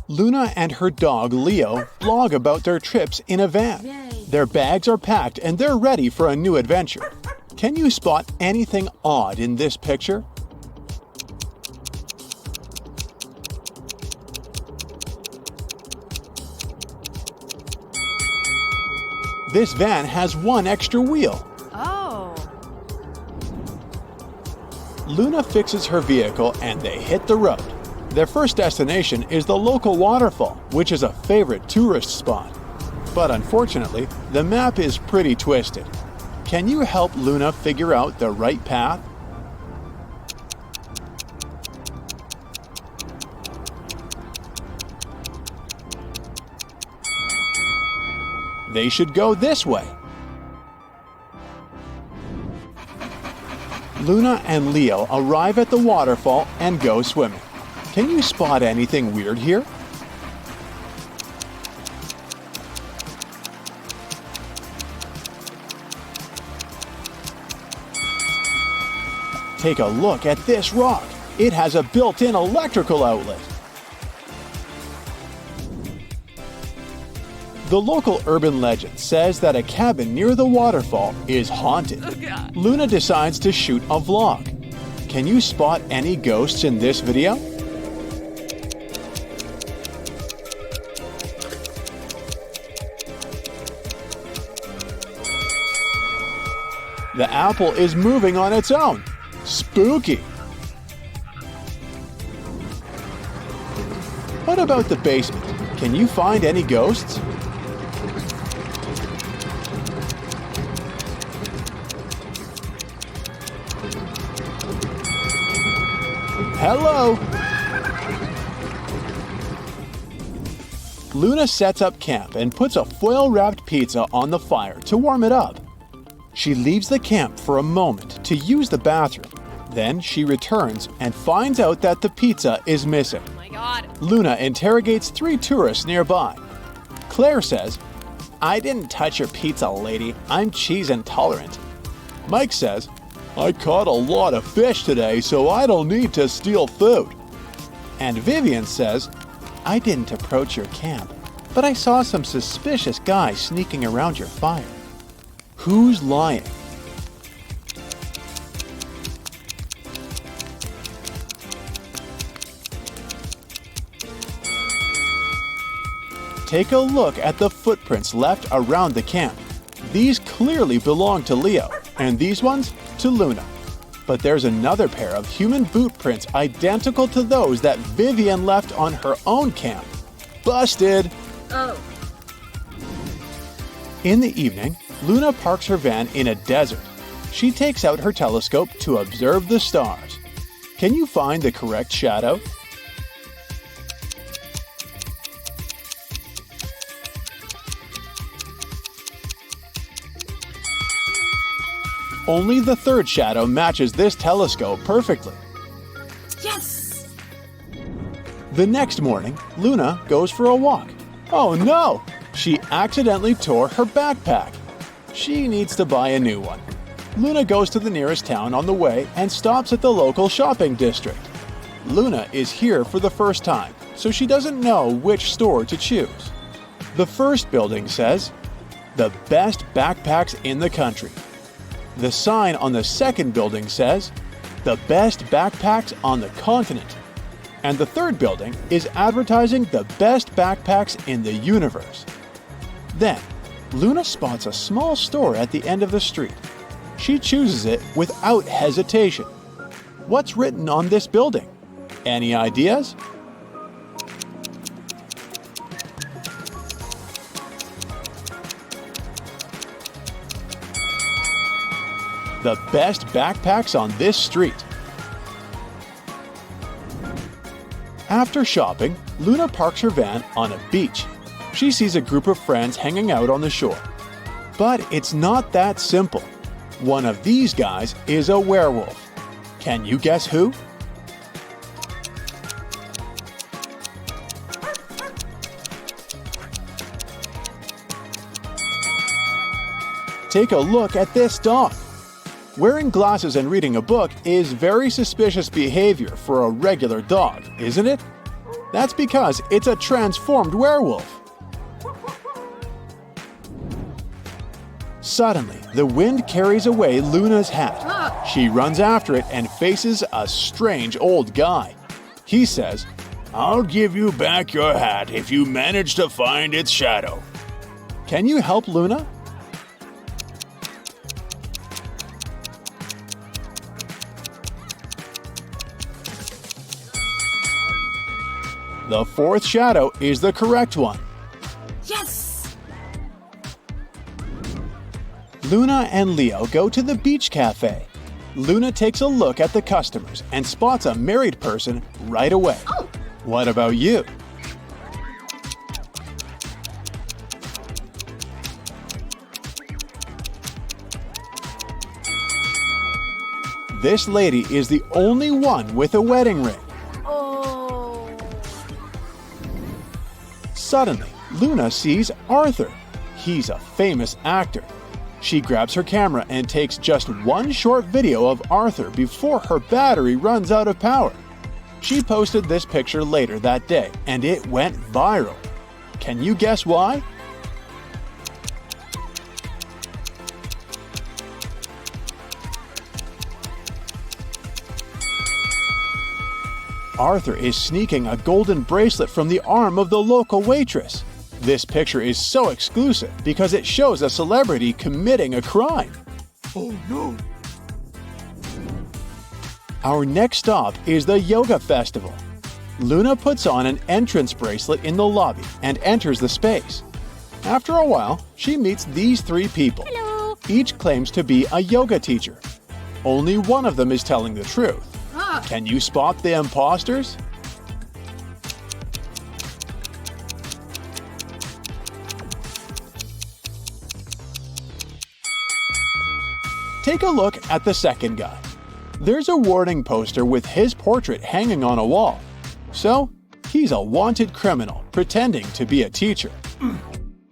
Luna and her dog Leo vlog about their trips in a van. Yay. Their bags are packed and they're ready for a new adventure. Can you spot anything odd in this picture? This van has one extra wheel. Oh. Luna fixes her vehicle and they hit the road. Their first destination is the local waterfall, which is a favorite tourist spot. But unfortunately, the map is pretty twisted. Can you help Luna figure out the right path? They should go this way. Luna and Leo arrive at the waterfall and go swimming. Can you spot anything weird here? Take a look at this rock. It has a built-in electrical outlet. The local urban legend says that a cabin near the waterfall is haunted. Oh, Luna decides to shoot a vlog. Can you spot any ghosts in this video? The apple is moving on its own. Spooky! What about the basement? Can you find any ghosts? Hello! Luna sets up camp and puts a foil-wrapped pizza on the fire to warm it up. She leaves the camp for a moment to use the bathroom. Then she returns and finds out that the pizza is missing. Oh my God. Luna interrogates 3 tourists nearby. Claire says, "I didn't touch your pizza, lady. I'm cheese intolerant." Mike says, "I caught a lot of fish today, so I don't need to steal food." And Vivian says, "I didn't approach your camp, but I saw some suspicious guys sneaking around your fire." Who's lying? Take a look at the footprints left around the camp. These clearly belong to Leo, and these ones to Luna. But there's another pair of human boot prints identical to those that Vivian left on her own camp. Busted! Oh. In the evening, Luna parks her van in a desert. She takes out her telescope to observe the stars. Can you find the correct shadow? Only the third shadow matches this telescope perfectly. Yes! The next morning, Luna goes for a walk. Oh no! She accidentally tore her backpack. She needs to buy a new one. Luna goes to the nearest town on the way and stops at the local shopping district. Luna is here for the first time, so she doesn't know which store to choose. The first building says, "The best backpacks in the country." The sign on the second building says, "The best backpacks on the continent." And the third building is advertising the best backpacks in the universe. Then, Luna spots a small store at the end of the street. She chooses it without hesitation. What's written on this building? Any ideas? The best backpacks on this street. After shopping, Luna parks her van on a beach. She sees a group of friends hanging out on the shore. But it's not that simple. One of these guys is a werewolf. Can you guess who? Take a look at this dog. Wearing glasses and reading a book is very suspicious behavior for a regular dog, isn't it? That's because it's a transformed werewolf. Suddenly, the wind carries away Luna's hat. She runs after it and faces a strange old guy. He says, "I'll give you back your hat if you manage to find its shadow. Can you help Luna?" The fourth shadow is the correct one. Yes! Luna and Leo go to the beach cafe. Luna takes a look at the customers and spots a married person right away. Oh! What about you? This lady is the only one with a wedding ring. Oh! Suddenly, Luna sees Arthur. He's a famous actor. She grabs her camera and takes just one short video of Arthur before her battery runs out of power. She posted this picture later that day, and it went viral. Can you guess why? Arthur is sneaking a golden bracelet from the arm of the local waitress. This picture is so exclusive because it shows a celebrity committing a crime. Oh no! Our next stop is the yoga festival. Luna puts on an entrance bracelet in the lobby and enters the space. After a while, she meets these three people. Hello! Each claims to be a yoga teacher. Only one of them is telling the truth. Can you spot the imposters? Take a look at the second guy. There's a warning poster with his portrait hanging on a wall. So, he's a wanted criminal pretending to be a teacher.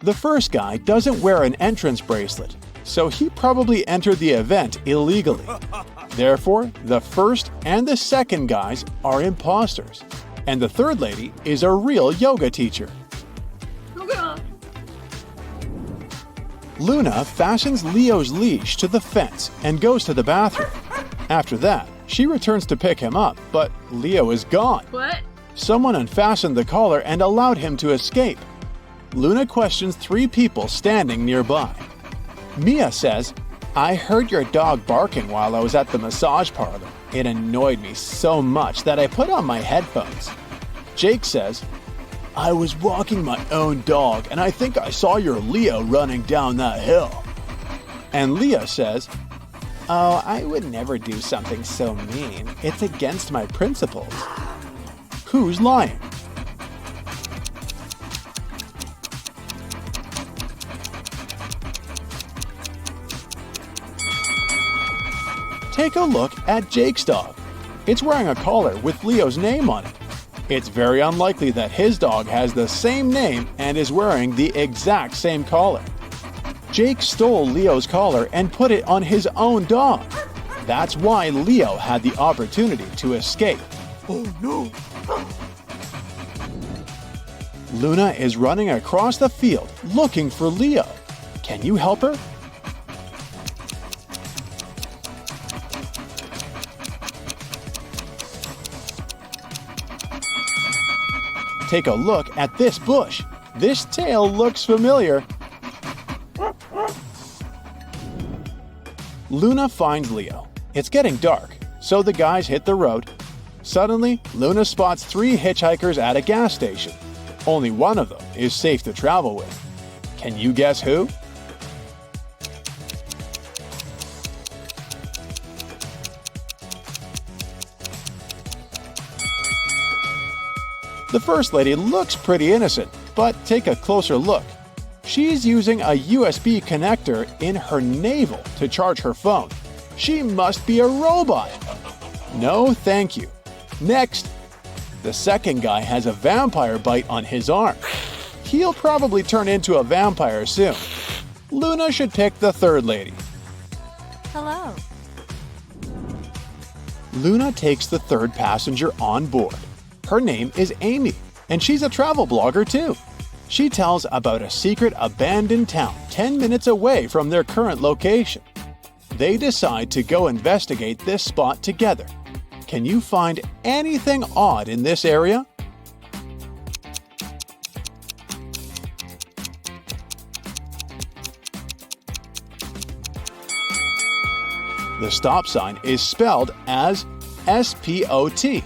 The first guy doesn't wear an entrance bracelet, so he probably entered the event illegally. Therefore, the first and the second guys are imposters, and the third lady is a real yoga teacher. Luna fastens Leo's leash to the fence and goes to the bathroom. After that, she returns to pick him up, but Leo is gone. What? Someone unfastened the collar and allowed him to escape. Luna questions three people standing nearby. Mia says, "I heard your dog barking while I was at the massage parlor. It annoyed me so much that I put on my headphones." Jake says, "I was walking my own dog and I think I saw your Leo running down that hill." And Leah says, "Oh, I would never do something so mean. It's against my principles." Who's lying? Take a look at Jake's dog. It's wearing a collar with Leo's name on it. It's very unlikely that his dog has the same name and is wearing the exact same collar. Jake stole Leo's collar and put it on his own dog. That's why Leo had the opportunity to escape. Oh no! Luna is running across the field looking for Leo. Can you help her? Take a look at this bush. This tail looks familiar. Luna finds Leo. It's getting dark, so the guys hit the road. Suddenly, Luna spots three hitchhikers at a gas station. Only one of them is safe to travel with. Can you guess who? The first lady looks pretty innocent, but take a closer look. She's using a USB connector in her navel to charge her phone. She must be a robot. No, thank you. Next, the second guy has a vampire bite on his arm. He'll probably turn into a vampire soon. Luna should pick the third lady. Hello. Luna takes the third passenger on board. Her name is Amy. And she's a travel blogger too. She tells about a secret abandoned town 10 minutes away from their current location. They decide to go investigate this spot together. Can you find anything odd in this area? The stop sign is spelled as S-P-O-T.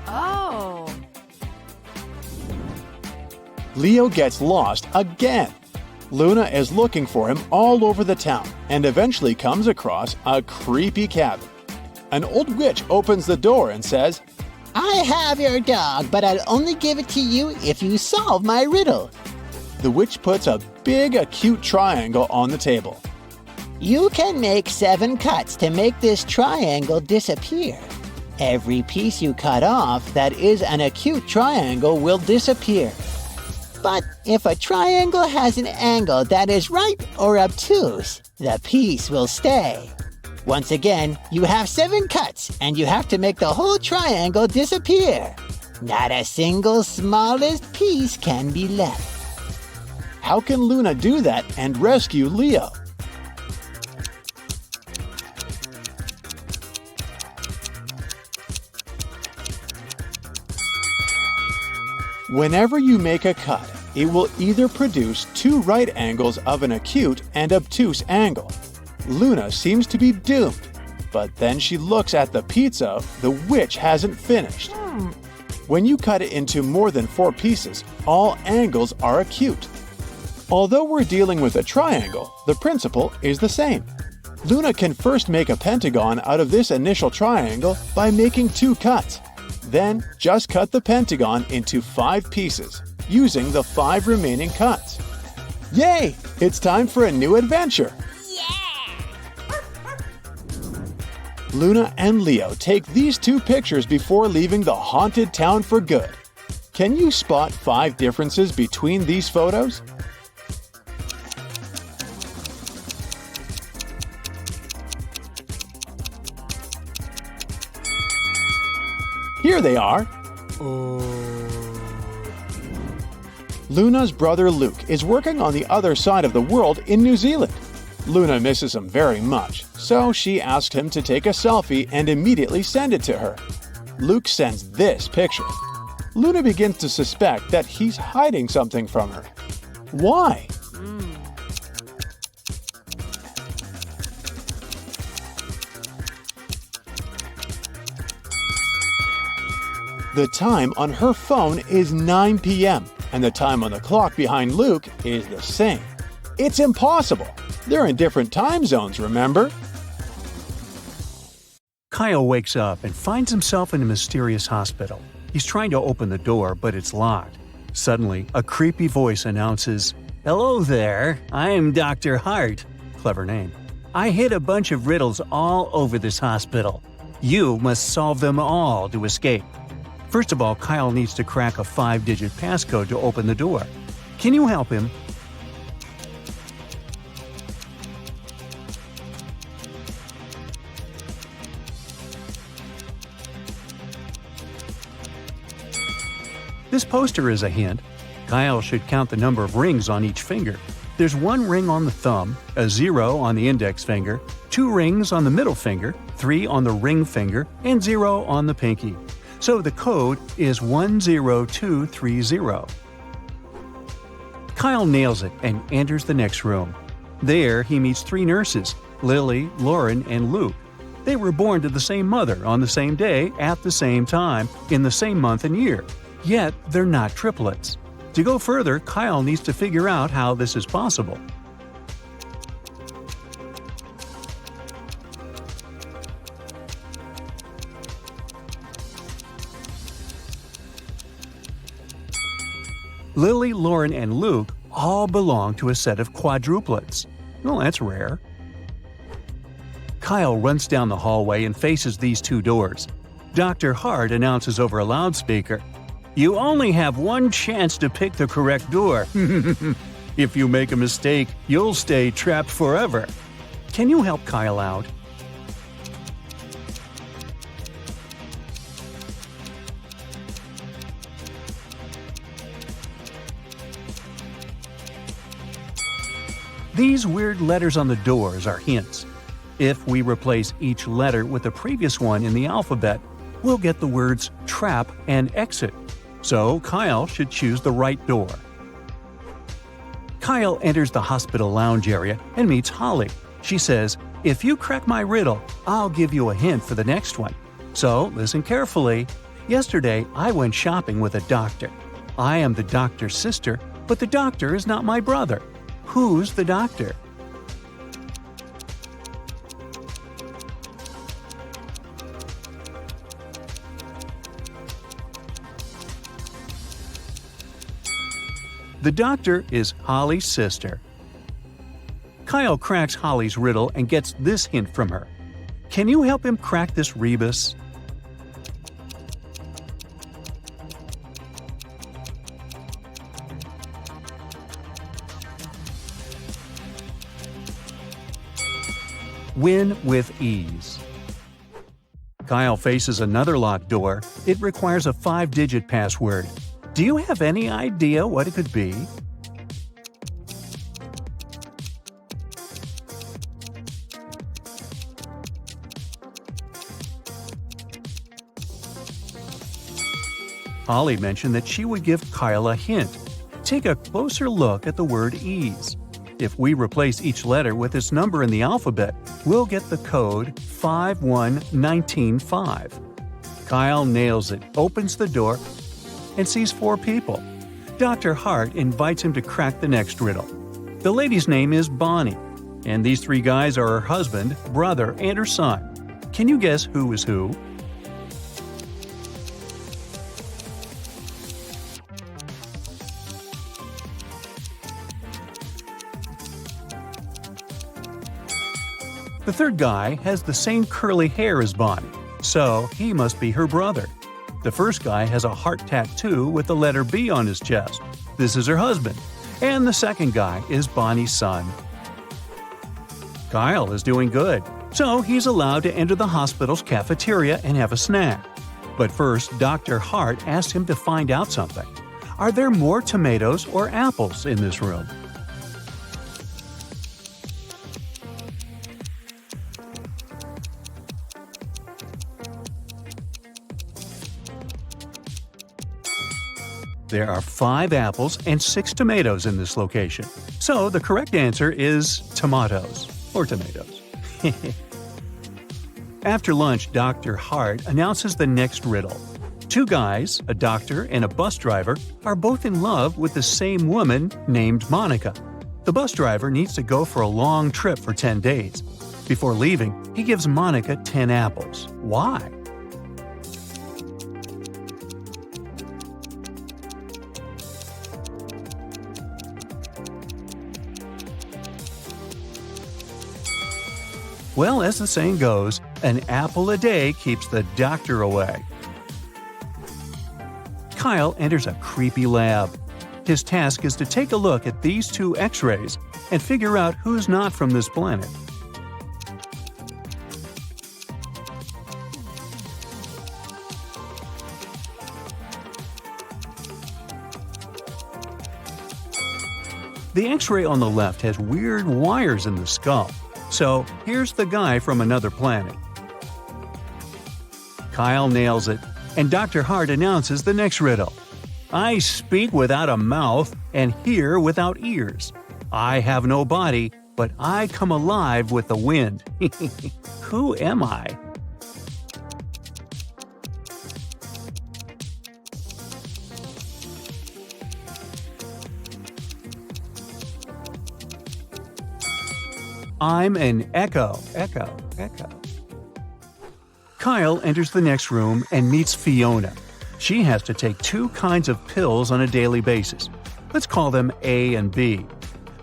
Oh. Leo gets lost again. Luna is looking for him all over the town and eventually comes across a creepy cabin. An old witch opens the door and says, I have your dog, but I'll only give it to you if you solve my riddle. The witch puts a big acute triangle on the table. You can make 7 cuts to make this triangle disappear. Every piece you cut off that is an acute triangle will disappear. But if a triangle has an angle that is right or obtuse, the piece will stay. Once again, you have 7 cuts and you have to make the whole triangle disappear. Not a single smallest piece can be left. How can Luna do that and rescue Leo? Whenever you make a cut, it will either produce 2 right angles of an acute and obtuse angle. Luna seems to be doomed, but then she looks at the pizza the witch hasn't finished. When you cut it into more than 4 pieces, all angles are acute. Although we're dealing with a triangle, the principle is the same. Luna can first make a pentagon out of this initial triangle by making 2 cuts. Then just cut the pentagon into 5 pieces, using the 5 remaining cuts. Yay! It's time for a new adventure! Luna and Leo take these 2 pictures before leaving the haunted town for good. Can you spot 5 differences between these photos? Here they are. Luna's brother Luke is working on the other side of the world in New Zealand. Luna misses him very much, so she asked him to take a selfie and immediately send it to her. Luke sends this picture. Luna begins to suspect that he's hiding something from her. Why? The time on her phone is 9 p.m., and the time on the clock behind Luke is the same. It's impossible. They're in different time zones, remember? Kyle wakes up and finds himself in a mysterious hospital. He's trying to open the door, but it's locked. Suddenly, a creepy voice announces, "Hello there, I'm Dr. Hart." Clever name. "I hid a bunch of riddles all over this hospital. You must solve them all to escape." First of all, Kyle needs to crack a 5-digit passcode to open the door. Can you help him? This poster is a hint. Kyle should count the number of rings on each finger. There's 1 ring on the thumb, a 0 on the index finger, 2 rings on the middle finger, 3 on the ring finger, and 0 on the pinky. So the code is 10230. Kyle nails it and enters the next room. There he meets 3 nurses, Lily, Lauren, and Luke. They were born to the same mother on the same day at the same time in the same month and year. Yet they're not triplets. To go further, Kyle needs to figure out how this is possible. Lily, Lauren, and Luke all belong to a set of quadruplets. Well, that's rare. Kyle runs down the hallway and faces these 2 doors. Dr. Hart announces over a loudspeaker, "You only have 1 chance to pick the correct door. If you make a mistake, you'll stay trapped forever." Can you help Kyle out? These weird letters on the doors are hints. If we replace each letter with the previous one in the alphabet, we'll get the words trap and exit. So Kyle should choose the right door. Kyle enters the hospital lounge area and meets Holly. She says, "If you crack my riddle, I'll give you a hint for the next one. So listen carefully. Yesterday, I went shopping with a doctor. I am the doctor's sister, but the doctor is not my brother. Who's the doctor?" The doctor is Holly's sister. Kyle cracks Holly's riddle and gets this hint from her. "Can you help him crack this rebus?" Win with ease. Kyle faces another locked door. It requires a 5-digit password. Do you have any idea what it could be? Holly mentioned that she would give Kyle a hint. Take a closer look at the word ease. If we replace each letter with its number in the alphabet, we'll get the code 51195. Kyle nails it, opens the door, and sees 4 people. Dr. Hart invites him to crack the next riddle. The lady's name is Bonnie, and these 3 guys are her husband, brother, and her son. Can you guess who is who? The third guy has the same curly hair as Bonnie, so he must be her brother. The first guy has a heart tattoo with the letter B on his chest. This is her husband. And the second guy is Bonnie's son. Kyle is doing good, so he's allowed to enter the hospital's cafeteria and have a snack. But first, Dr. Hart asked him to find out something. Are there more tomatoes or apples in this room? There are 5 apples and 6 tomatoes in this location. So the correct answer is tomatoes, or tomatoes. After lunch, Dr. Hart announces the next riddle. 2 guys, a doctor and a bus driver, are both in love with the same woman named Monica. The bus driver needs to go for a long trip for 10 days. Before leaving, he gives Monica 10 apples. Why? Well, as the saying goes, an apple a day keeps the doctor away. Kyle enters a creepy lab. His task is to take a look at these 2 X-rays and figure out who's not from this planet. The X-ray on the left has weird wires in the skull. So here's the guy from another planet. Kyle nails it, and Dr. Hart announces the next riddle. I speak without a mouth and hear without ears. I have no body, but I come alive with the wind. Who am I? I'm an echo. Kyle enters the next room and meets Fiona. She has to take 2 kinds of pills on a daily basis. Let's call them A and B.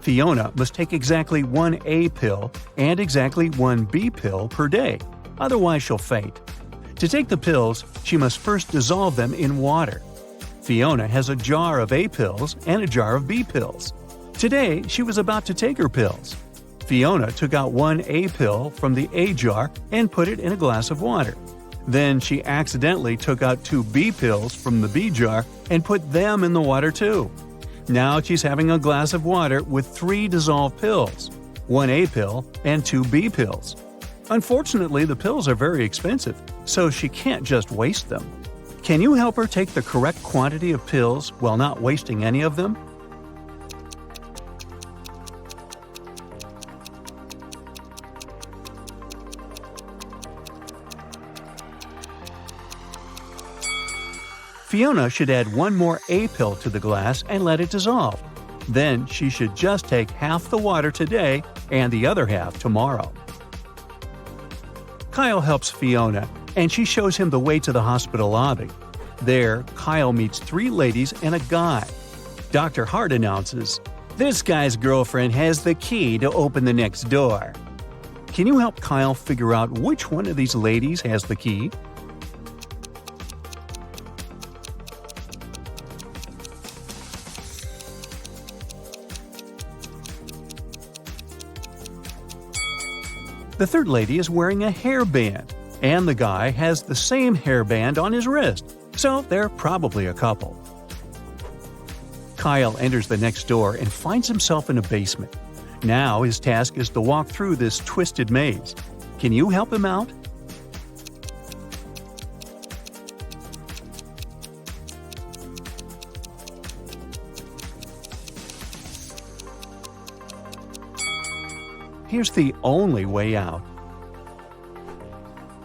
Fiona must take exactly 1 A pill and exactly 1 B pill per day, otherwise she'll faint. To take the pills, she must first dissolve them in water. Fiona has a jar of A pills and a jar of B pills. Today, she was about to take her pills. Fiona took out 1 A pill from the A jar and put it in a glass of water. Then she accidentally took out 2 B pills from the B jar and put them in the water too. Now she's having a glass of water with 3 dissolved pills, 1 A pill and 2 B pills. Unfortunately, the pills are very expensive, so she can't just waste them. Can you help her take the correct quantity of pills while not wasting any of them? Fiona should add 1 more A pill to the glass and let it dissolve. Then she should just take half the water today and the other half tomorrow. Kyle helps Fiona, and she shows him the way to the hospital lobby. There, Kyle meets 3 ladies and a guy. Dr. Hart announces, "This guy's girlfriend has the key to open the next door." Can you help Kyle figure out which one of these ladies has the key? The third lady is wearing a hairband, and the guy has the same hairband on his wrist, so they're probably a couple. Kyle enters the next door and finds himself in a basement. Now his task is to walk through this twisted maze. Can you help him out? Here's the only way out.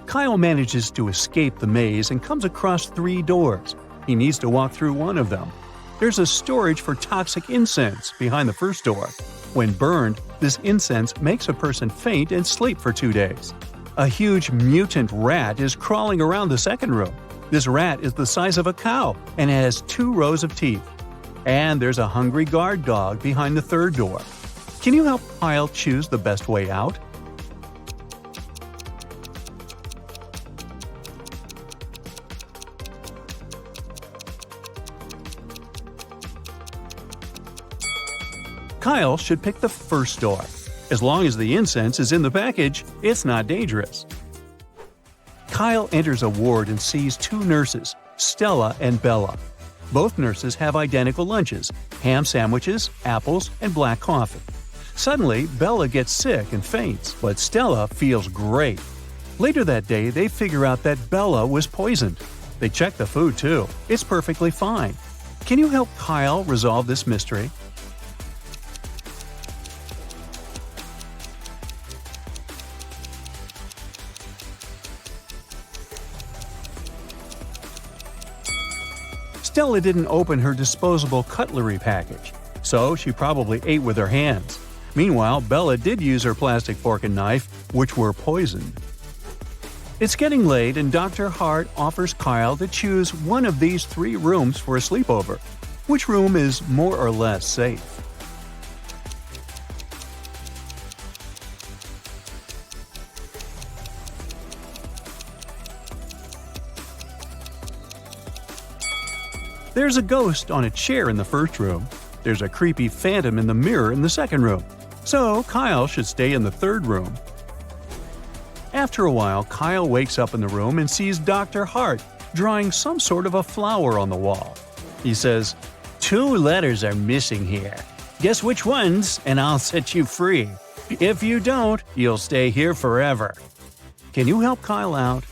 Kyle manages to escape the maze and comes across 3 doors. He needs to walk through one of them. There's a storage for toxic incense behind the first door. When burned, this incense makes a person faint and sleep for 2 days. A huge mutant rat is crawling around the second room. This rat is the size of a cow and has 2 rows of teeth. And there's a hungry guard dog behind the third door. Can you help Kyle choose the best way out? Kyle should pick the first door. As long as the incense is in the package, it's not dangerous. Kyle enters a ward and sees 2 nurses, Stella and Bella. Both nurses have identical lunches: ham sandwiches, apples, and black coffee. Suddenly, Bella gets sick and faints, but Stella feels great. Later that day, they figure out that Bella was poisoned. They check the food too. It's perfectly fine. Can you help Kyle resolve this mystery? Stella didn't open her disposable cutlery package, so she probably ate with her hands. Meanwhile, Bella did use her plastic fork and knife, which were poisoned. It's getting late and Dr. Hart offers Kyle to choose one of these 3 rooms for a sleepover. Which room is more or less safe? There's a ghost on a chair in the first room. There's a creepy phantom in the mirror in the second room. So Kyle should stay in the third room. After a while, Kyle wakes up in the room and sees Dr. Hart drawing some sort of a flower on the wall. He says, "2 letters are missing here. Guess which ones, and I'll set you free. If you don't, you'll stay here forever." Can you help Kyle out?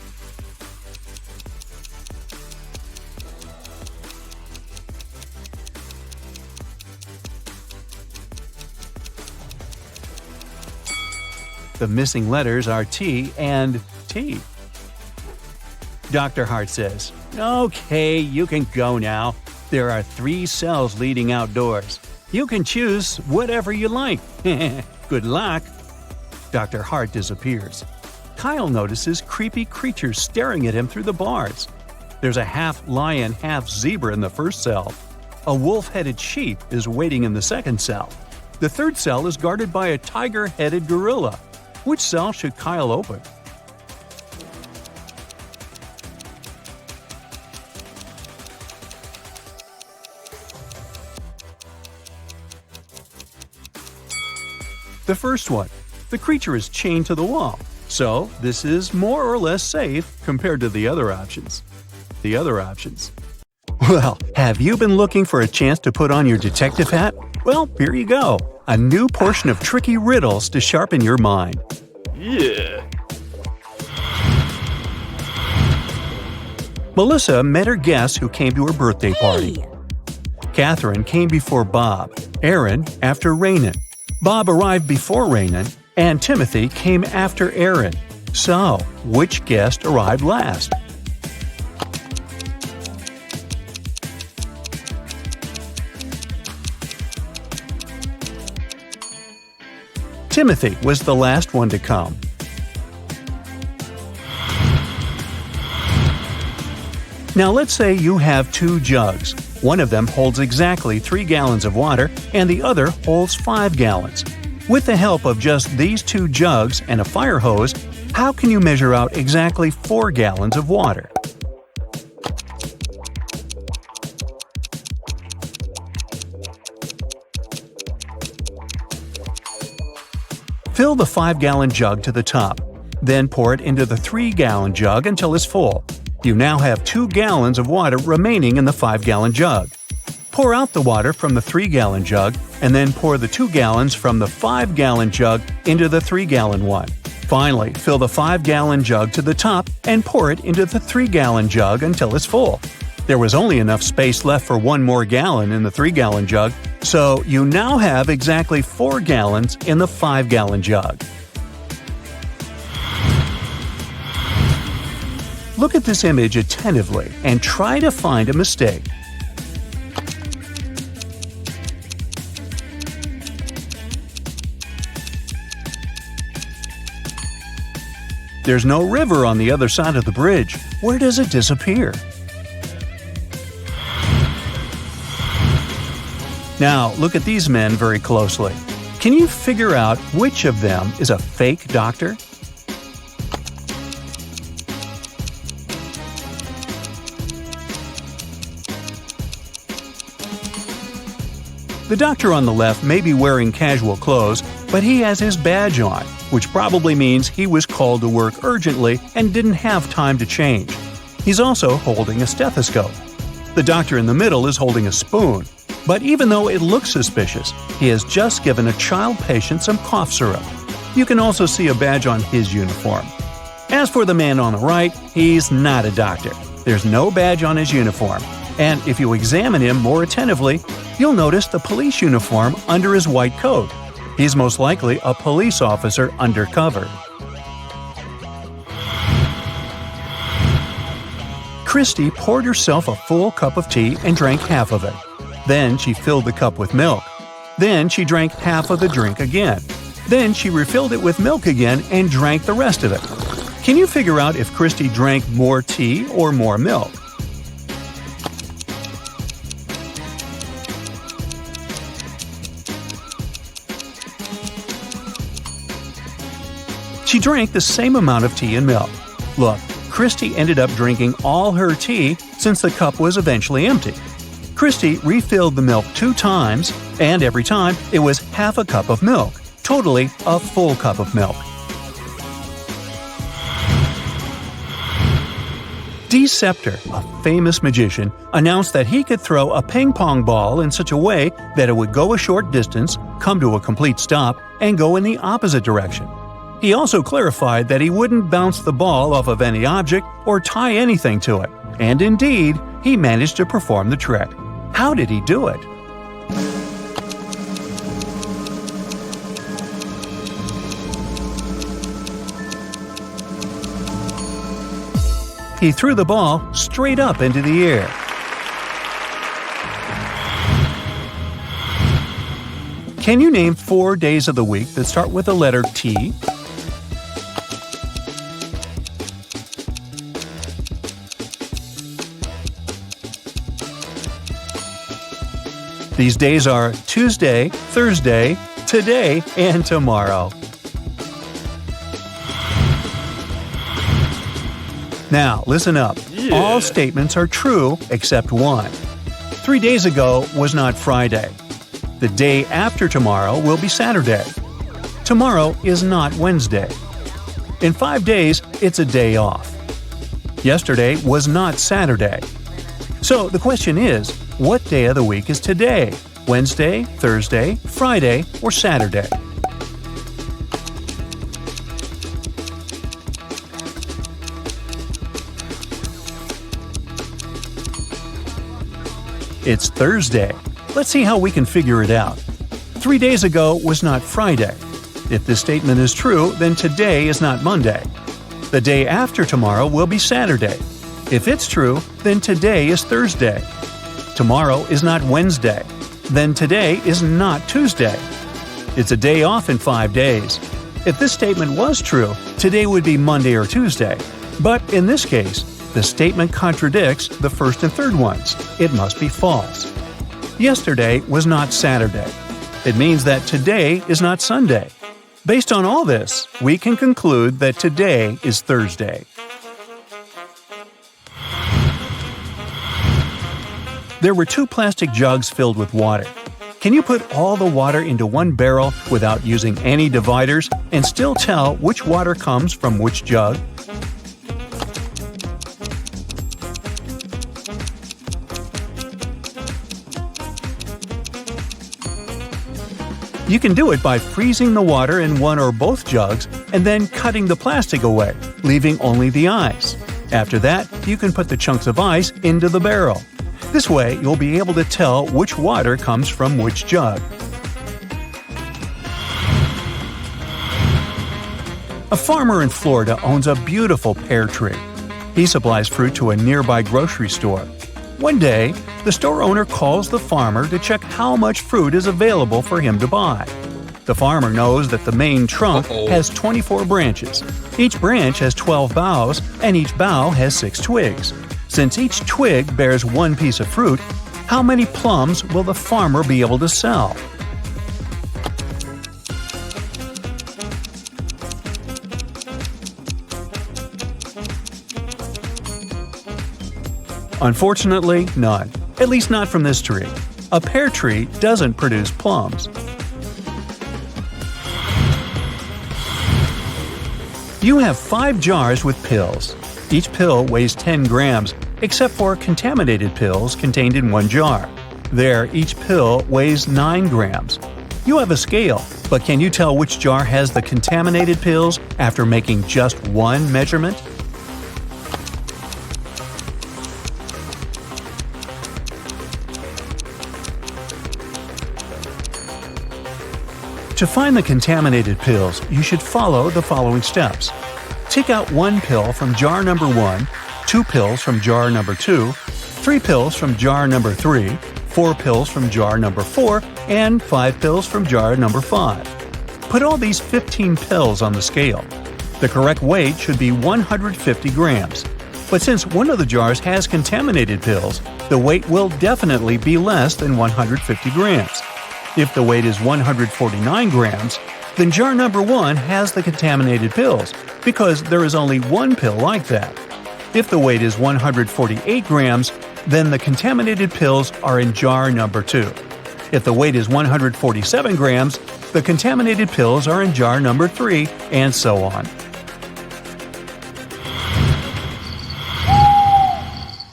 The missing letters are T and T. Dr. Hart says, "Okay, you can go now. There are 3 cells leading outdoors. You can choose whatever you like. Good luck." Dr. Hart disappears. Kyle notices creepy creatures staring at him through the bars. There's a half-lion, half-zebra in the first cell. A wolf-headed sheep is waiting in the second cell. The third cell is guarded by a tiger-headed gorilla. Which cell should Kyle open? The first one. The creature is chained to the wall, so this is more or less safe compared to the other options. Well, have you been looking for a chance to put on your detective hat? Well, here you go. A new portion of tricky riddles to sharpen your mind. Yeah. Melissa met her guests who came to her birthday party. Hey. Catherine came before Bob, Aaron after Raynon. Bob arrived before Raynon, and Timothy came after Aaron. So, which guest arrived last? Timothy was the last one to come. Now let's say you have two jugs. One of them holds exactly 3 gallons of water and the other holds 5 gallons. With the help of just these 2 jugs and a fire hose, how can you measure out exactly 4 gallons of water? Fill the 5-gallon jug to the top. Then pour it into the 3-gallon jug until it's full. You now have 2 gallons of water remaining in the 5-gallon jug. Pour out the water from the 3-gallon jug and then pour the 2 gallons from the 5-gallon jug into the 3-gallon one. Finally, fill the 5-gallon jug to the top and pour it into the 3-gallon jug until it's full. There was only enough space left for 1 more gallon in the 3-gallon jug, so you now have exactly 4 gallons in the 5-gallon jug. Look at this image attentively and try to find a mistake. There's no river on the other side of the bridge. Where does it disappear? Now, look at these men very closely. Can you figure out which of them is a fake doctor? The doctor on the left may be wearing casual clothes, but he has his badge on, which probably means he was called to work urgently and didn't have time to change. He's also holding a stethoscope. The doctor in the middle is holding a spoon. But even though it looks suspicious, he has just given a child patient some cough syrup. You can also see a badge on his uniform. As for the man on the right, he's not a doctor. There's no badge on his uniform. And if you examine him more attentively, you'll notice the police uniform under his white coat. He's most likely a police officer undercover. Christy poured herself a full cup of tea and drank half of it. Then she filled the cup with milk. Then she drank half of the drink again. Then she refilled it with milk again and drank the rest of it. Can you figure out if Christy drank more tea or more milk? She drank the same amount of tea and milk. Look, Christy ended up drinking all her tea since the cup was eventually empty. Christy refilled the milk 2 times, and every time it was half a cup of milk, totally a full cup of milk. Deceptor, a famous magician, announced that he could throw a ping-pong ball in such a way that it would go a short distance, come to a complete stop, and go in the opposite direction. He also clarified that he wouldn't bounce the ball off of any object or tie anything to it. And indeed, he managed to perform the trick. How did he do it? He threw the ball straight up into the air. Can you name 4 days of the week that start with the letter T? These days are Tuesday, Thursday, today, and tomorrow. Now, listen up. Yeah. All statements are true except one. 3 days ago was not Friday. The day after tomorrow will be Saturday. Tomorrow is not Wednesday. In 5 days, it's a day off. Yesterday was not Saturday. So the question is, what day of the week is today? Wednesday, Thursday, Friday, or Saturday? It's Thursday. Let's see how we can figure it out. 3 days ago was not Friday. If this statement is true, then today is not Monday. The day after tomorrow will be Saturday. If it's true, then today is Thursday. Tomorrow is not Wednesday. Then today is not Tuesday. It's a day off in 5 days. If this statement was true, today would be Monday or Tuesday. But in this case, the statement contradicts the first and third ones. It must be false. Yesterday was not Saturday. It means that today is not Sunday. Based on all this, we can conclude that today is Thursday. There were 2 plastic jugs filled with water. Can you put all the water into one barrel without using any dividers and still tell which water comes from which jug? You can do it by freezing the water in one or both jugs and then cutting the plastic away, leaving only the ice. After that, you can put the chunks of ice into the barrel. This way, you'll be able to tell which water comes from which jug. A farmer in Florida owns a beautiful pear tree. He supplies fruit to a nearby grocery store. One day, the store owner calls the farmer to check how much fruit is available for him to buy. The farmer knows that the main trunk has 24 branches. Each branch has 12 boughs, and each bough has 6 twigs. Since each twig bears one piece of fruit, how many plums will the farmer be able to sell? Unfortunately, none. At least not from this tree. A pear tree doesn't produce plums. You have 5 jars with pills. Each pill weighs 10 grams, except for contaminated pills contained in one jar. There, each pill weighs 9 grams. You have a scale, but can you tell which jar has the contaminated pills after making just one measurement? To find the contaminated pills, you should follow the following steps. Take out 1 pill from jar number 1, 2 pills from jar number 2, 3 pills from jar number 3, 4 pills from jar number 4, and 5 pills from jar number 5. Put all these 15 pills on the scale. The correct weight should be 150 grams. But since one of the jars has contaminated pills, the weight will definitely be less than 150 grams. If the weight is 149 grams, then jar number 1 has the contaminated pills, because there is only one pill like that. If the weight is 148 grams, then the contaminated pills are in jar number 2. If the weight is 147 grams, the contaminated pills are in jar number 3, and so on.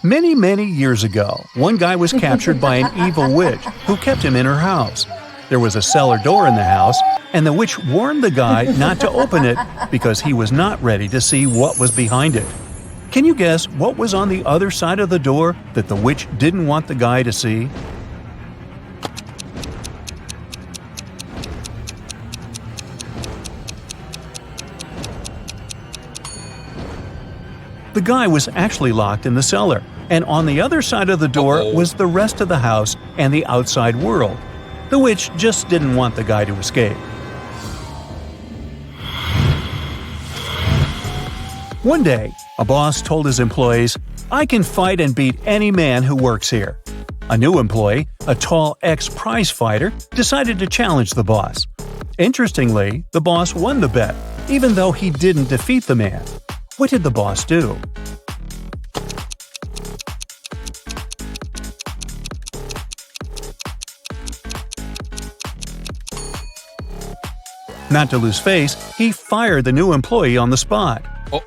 Many years ago, one guy was captured by an evil witch who kept him in her house. There was a cellar door in the house, and the witch warned the guy not to open it because he was not ready to see what was behind it. Can you guess what was on the other side of the door that the witch didn't want the guy to see? The guy was actually locked in the cellar, and on the other side of the door was the rest of the house and the outside world. The witch just didn't want the guy to escape. One day, a boss told his employees, "I can fight and beat any man who works here." A new employee, a tall ex-prize fighter, decided to challenge the boss. Interestingly, the boss won the bet, even though he didn't defeat the man. What did the boss do? Not to lose face, he fired the new employee on the spot.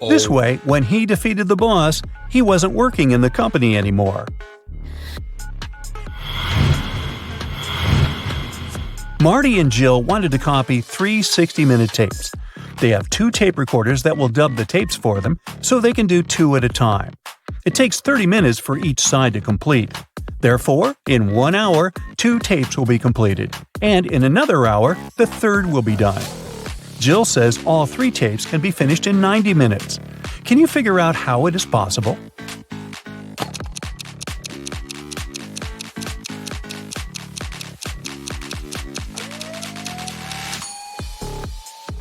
This way, when he defeated the boss, he wasn't working in the company anymore. Marty and Jill wanted to copy 3 60-minute tapes. They have 2 tape recorders that will dub the tapes for them, so they can do 2 at a time. It takes 30 minutes for each side to complete. Therefore, in 1 hour, 2 tapes will be completed, and in another hour, the third will be done. Jill says all 3 tapes can be finished in 90 minutes. Can you figure out how it is possible?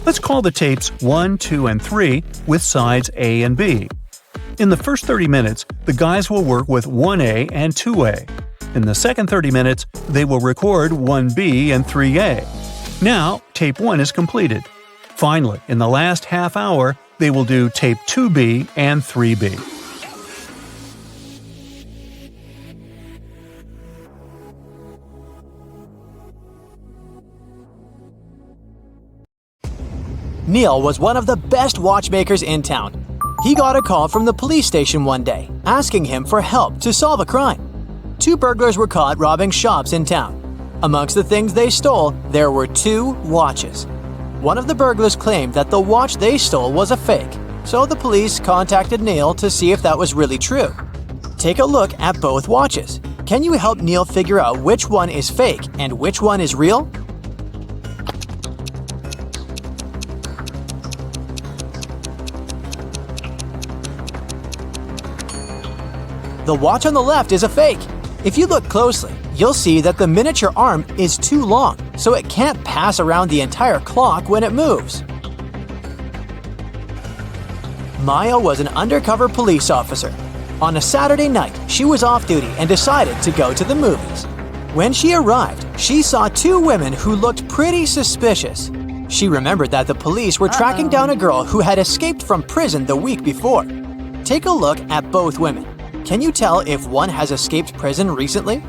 Let's call the tapes 1, 2, and 3 with sides A and B. In the first 30 minutes, the guys will work with 1A and 2A. In the second 30 minutes, they will record 1B and 3A. Now, tape 1 is completed. Finally, in the last half hour, they will do tape 2B and 3B. Neil was one of the best watchmakers in town. He got a call from the police station one day, asking him for help to solve a crime. 2 burglars were caught robbing shops in town. Amongst the things they stole, there were 2 watches. One of the burglars claimed that the watch they stole was a fake, so the police contacted Neil to see if that was really true. Take a look at both watches. Can you help Neil figure out which one is fake and which one is real? The watch on the left is a fake. If you look closely, you'll see that the miniature arm is too long, so it can't pass around the entire clock when it moves. Maya was an undercover police officer. On a Saturday night, she was off duty and decided to go to the movies. When she arrived, she saw 2 women who looked pretty suspicious. She remembered that the police were tracking down a girl who had escaped from prison the week before. Take a look at both women. Can you tell if one has escaped prison recently?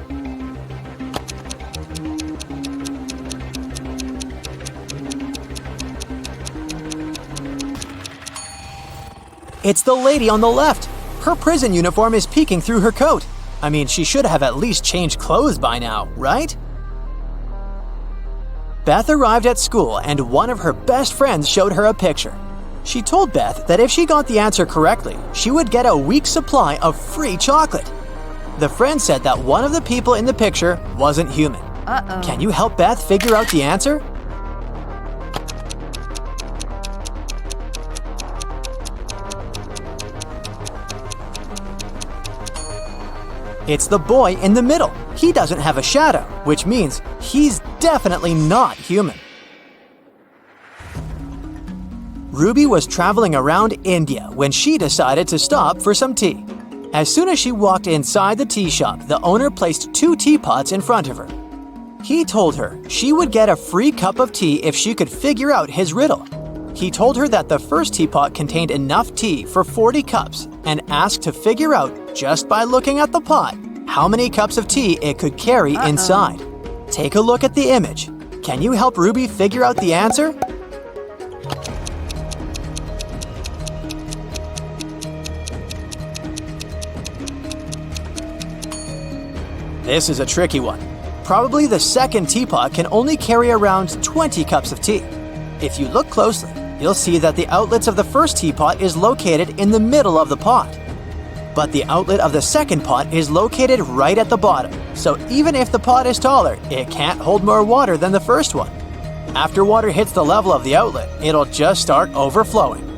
It's the lady on the left. Her prison uniform is peeking through her coat. I mean, she should have at least changed clothes by now, right? Beth arrived at school and one of her best friends showed her a picture. She told Beth that if she got the answer correctly, she would get a week's supply of free chocolate. The friend said that one of the people in the picture wasn't human. Can you help Beth figure out the answer? It's the boy in the middle. He doesn't have a shadow, which means he's definitely not human. Ruby was traveling around India when she decided to stop for some tea. As soon as she walked inside the tea shop, the owner placed 2 teapots in front of her. He told her she would get a free cup of tea if she could figure out his riddle. He told her that the first teapot contained enough tea for 40 cups and asked to figure out, just by looking at the pot, how many cups of tea it could carry inside. Take a look at the image. Can you help Ruby figure out the answer? This is a tricky one. Probably the second teapot can only carry around 20 cups of tea. If you look closely, you'll see that the outlets of the first teapot is located in the middle of the pot. But the outlet of the second pot is located right at the bottom, so even if the pot is taller, it can't hold more water than the first one. After water hits the level of the outlet, it'll just start overflowing.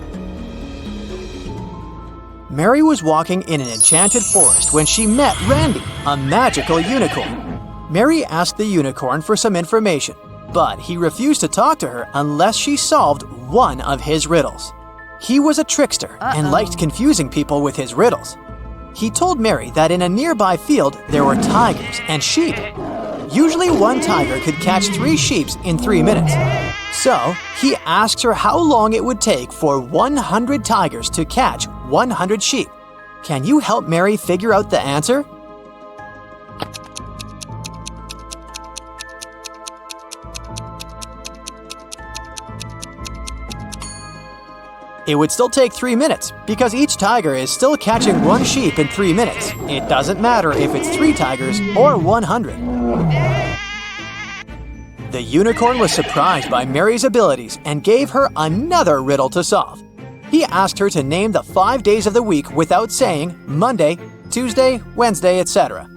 Mary was walking in an enchanted forest when she met Randy, a magical unicorn. Mary asked the unicorn for some information, but he refused to talk to her unless she solved one of his riddles. He was a trickster and liked confusing people with his riddles. He told Mary that in a nearby field there were tigers and sheep. Usually one tiger could catch 3 sheep in 3 minutes. So he asked her how long it would take for 100 tigers to catch 100 sheep. Can you help Mary figure out the answer? It would still take 3 minutes because each tiger is still catching 1 sheep in 3 minutes. It doesn't matter if it's 3 tigers or 100. The unicorn was surprised by Mary's abilities and gave her another riddle to solve. He asked her to name the 5 days of the week without saying Monday, Tuesday, Wednesday, etc.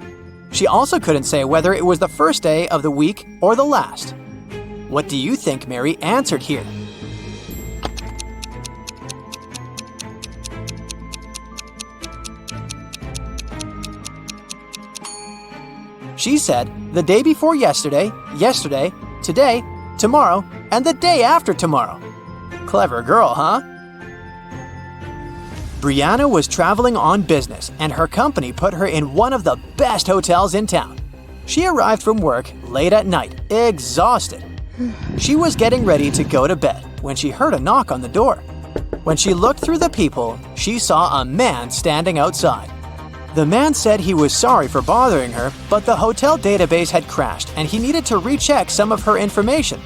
She also couldn't say whether it was the first day of the week or the last. What do you think Mary answered here? She said the day before yesterday, yesterday, today, tomorrow, and the day after tomorrow. Clever girl, huh? Brianna was traveling on business, and her company put her in one of the best hotels in town. She arrived from work late at night, exhausted. She was getting ready to go to bed when she heard a knock on the door. When she looked through the peephole, she saw a man standing outside. The man said he was sorry for bothering her, but the hotel database had crashed and he needed to recheck some of her information.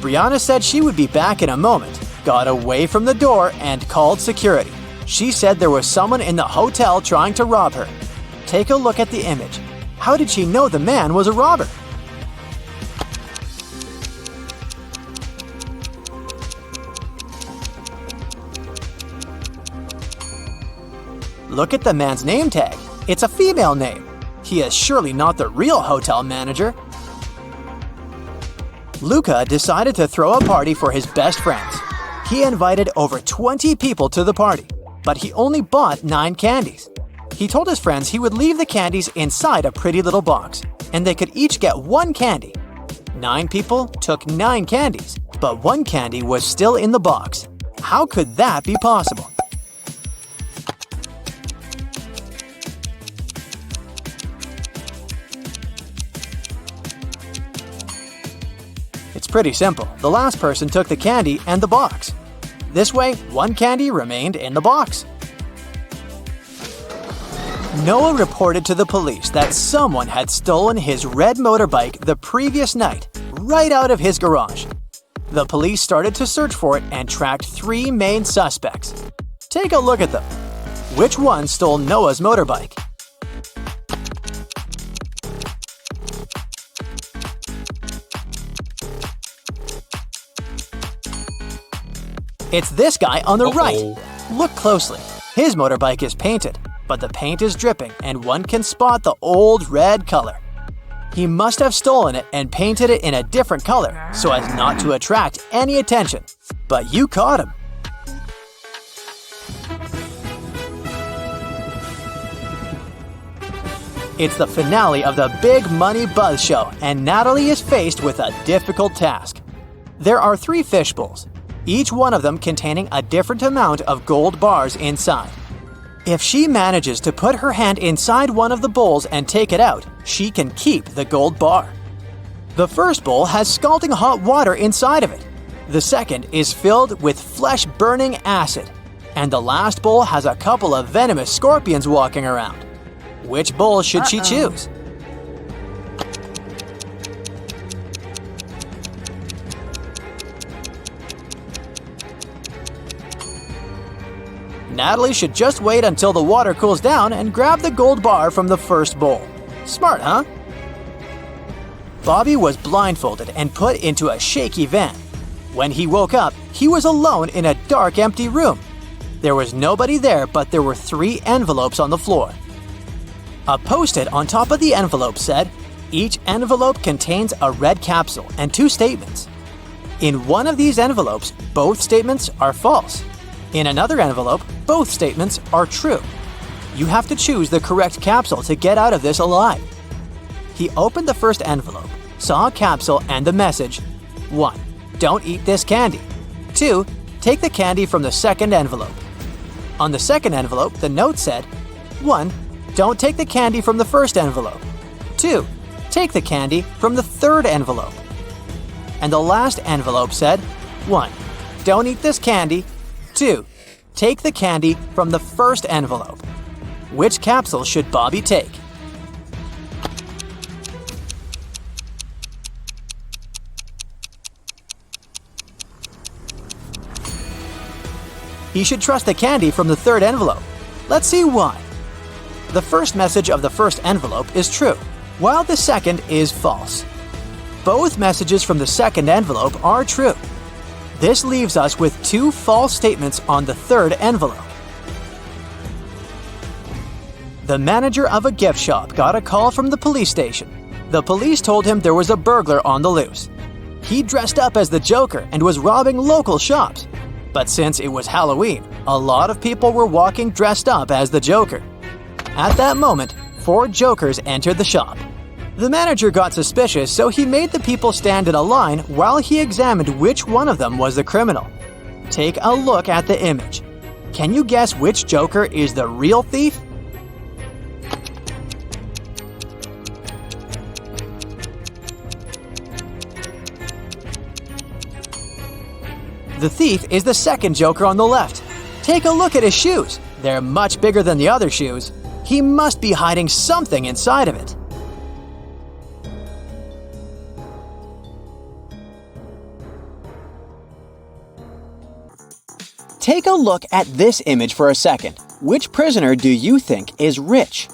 Brianna said she would be back in a moment, got away from the door, and called security. She said there was someone in the hotel trying to rob her. Take a look at the image. How did she know the man was a robber? Look at the man's name tag. It's a female name. He is surely not the real hotel manager. Luca decided to throw a party for his best friends. He invited over 20 people to the party, but he only bought 9 candies. He told his friends he would leave the candies inside a pretty little box, and they could each get 1 candy. 9 people took 9 candies, but 1 candy was still in the box. How could that be possible? It's pretty simple. The last person took the candy and the box. This way, 1 candy remained in the box. Noah reported to the police that someone had stolen his red motorbike the previous night, right out of his garage. The police started to search for it and tracked 3 main suspects. Take a look at them. Which one stole Noah's motorbike? It's this guy on the right. Look closely. His motorbike is painted, but the paint is dripping and one can spot the old red color. He must have stolen it and painted it in a different color so as not to attract any attention. But you caught him. It's the finale of the Big Money Buzz Show, and Natalie is faced with a difficult task. There are 3 fish bowls, each one of them containing a different amount of gold bars inside. If she manages to put her hand inside one of the bowls and take it out, she can keep the gold bar. The first bowl has scalding hot water inside of it. The second is filled with flesh-burning acid. And the last bowl has a couple of venomous scorpions walking around. Which bowl should she choose? Natalie should just wait until the water cools down and grab the gold bar from the first bowl. Smart, huh? Bobby was blindfolded and put into a shaky van. When he woke up, he was alone in a dark, empty room. There was nobody there, but there were 3 envelopes on the floor. A post-it on top of the envelope said, "Each envelope contains a red capsule and 2 statements. In one of these envelopes, both statements are false. In another envelope, both statements are true. You have to choose the correct capsule to get out of this alive." He opened the first envelope, saw a capsule and the message, 1. Don't eat this candy. 2. Take the candy from the second envelope. On the second envelope, the note said, 1. Don't take the candy from the first envelope. 2. Take the candy from the third envelope. And the last envelope said, 1. Don't eat this candy. 2. Take the candy from the first envelope. Which capsule should Bobby take? He should trust the candy from the third envelope. Let's see why. The first message of the first envelope is true, while the second is false. both messages from the second envelope are true. This leaves us with 2 false statements on the third envelope. The manager of a gift shop got a call from the police station. The police told him there was a burglar on the loose. He dressed up as the Joker and was robbing local shops. But since it was Halloween, a lot of people were walking dressed up as the Joker. At that moment, 4 Jokers entered the shop. The manager got suspicious, so he made the people stand in a line while he examined which one of them was the criminal. Take a look at the image. Can you guess which Joker is the real thief? The thief is the second Joker on the left. Take a look at his shoes. They're much bigger than the other shoes. He must be hiding something inside of it. Take a look at this image for a second. Which prisoner do you think is rich?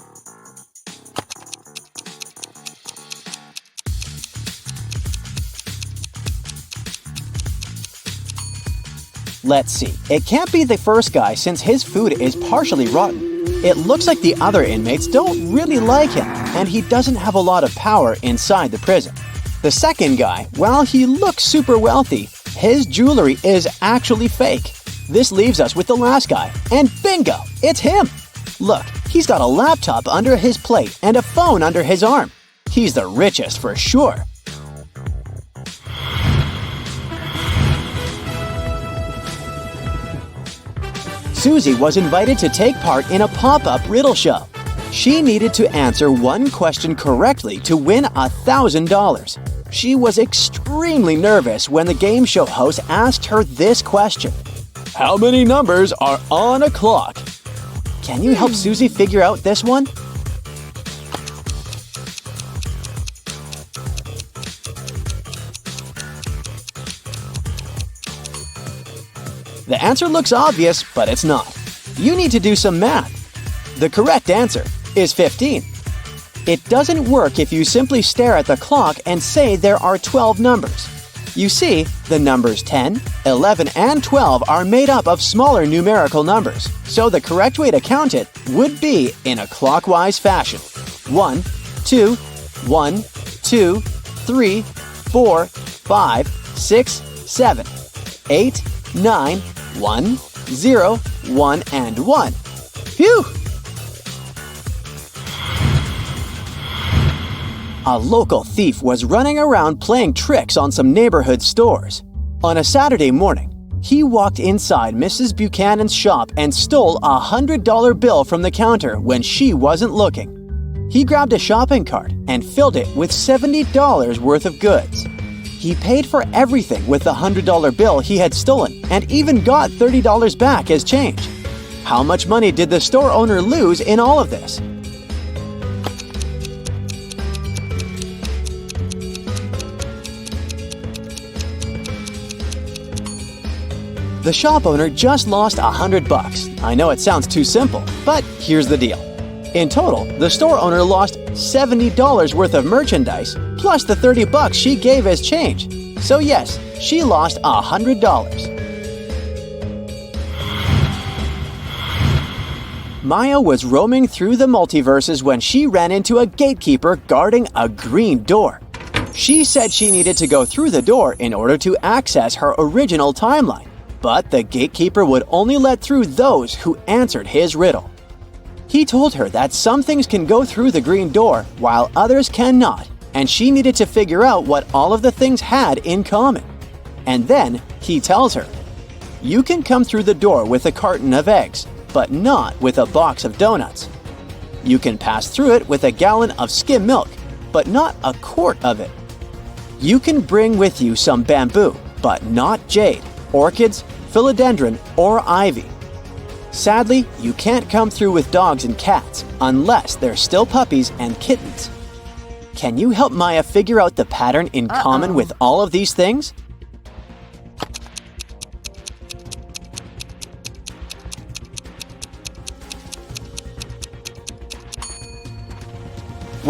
Let's see. It can't be the first guy since his food is partially rotten. It looks like the other inmates don't really like him, and he doesn't have a lot of power inside the prison. The second guy, while he looks super wealthy, his jewelry is actually fake. This leaves us with the last guy, and bingo, it's him! Look, he's got a laptop under his plate and a phone under his arm. He's the richest for sure. Susie was invited to take part in a pop-up riddle show. She needed to answer one question correctly to win $1,000. She was extremely nervous when the game show host asked her this question. How many numbers are on a clock? Can you help Susie figure out this one? The answer looks obvious, but it's not. You need to do some math. The correct answer is 15. It doesn't work if you simply stare at the clock and say there are 12 numbers. You see, the numbers 10, 11, and 12 are made up of smaller numerical numbers, so the correct way to count it would be in a clockwise fashion. 1, 2, 1, 2, 3, 4, 5, 6, 7, 8, 9, 1, 0, 1, and 1. Phew! A local thief was running around playing tricks on some neighborhood stores. On a Saturday morning, he walked inside Mrs. Buchanan's shop and stole a $100 bill from the counter when she wasn't looking. He grabbed a shopping cart and filled it with $70 worth of goods. He paid for everything with the $100 bill he had stolen and even got $30 back as change. How much money did the store owner lose in all of this? The shop owner just lost $100. I know it sounds too simple, but here's the deal. In total, the store owner lost $70 worth of merchandise, plus the $30 she gave as change. So yes, she lost $100. Maya was roaming through the multiverses when she ran into a gatekeeper guarding a green door. She said she needed to go through the door in order to access her original timeline, but the gatekeeper would only let through those who answered his riddle. He told her that some things can go through the green door while others cannot, and she needed to figure out what all of the things had in common. And then he tells her, "You can come through the door with a carton of eggs, but not with a box of donuts. You can pass through it with a gallon of skim milk, but not a quart of it. You can bring with you some bamboo, but not jade, orchids, philodendron, or ivy. Sadly, you can't come through with dogs and cats unless they're still puppies and kittens." Can you help Maya figure out the pattern in common with all of these things?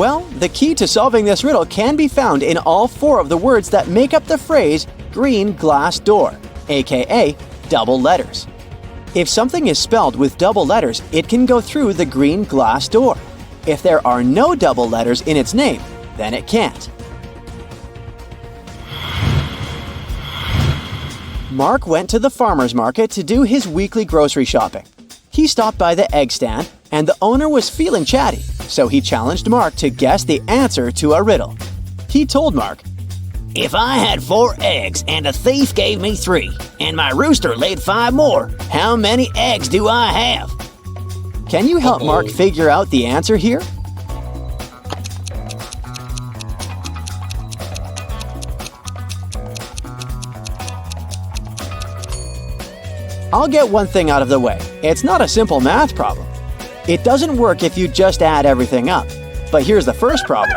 Well, the key to solving this riddle can be found in all 4 of the words that make up the phrase green glass door, aka double letters. If something is spelled with double letters, it can go through the green glass door. If there are no double letters in its name, then it can't. Mark went to the farmer's market to do his weekly grocery shopping. He stopped by the egg stand, and the owner was feeling chatty, so he challenged Mark to guess the answer to a riddle. He told Mark, If I had 4 eggs and a thief gave me 3, and my rooster laid 5 more, how many eggs do I have? "Can you help Mark figure out the answer here?" I'll get one thing out of the way. It's not a simple math problem. It doesn't work if you just add everything up. But here's the first problem.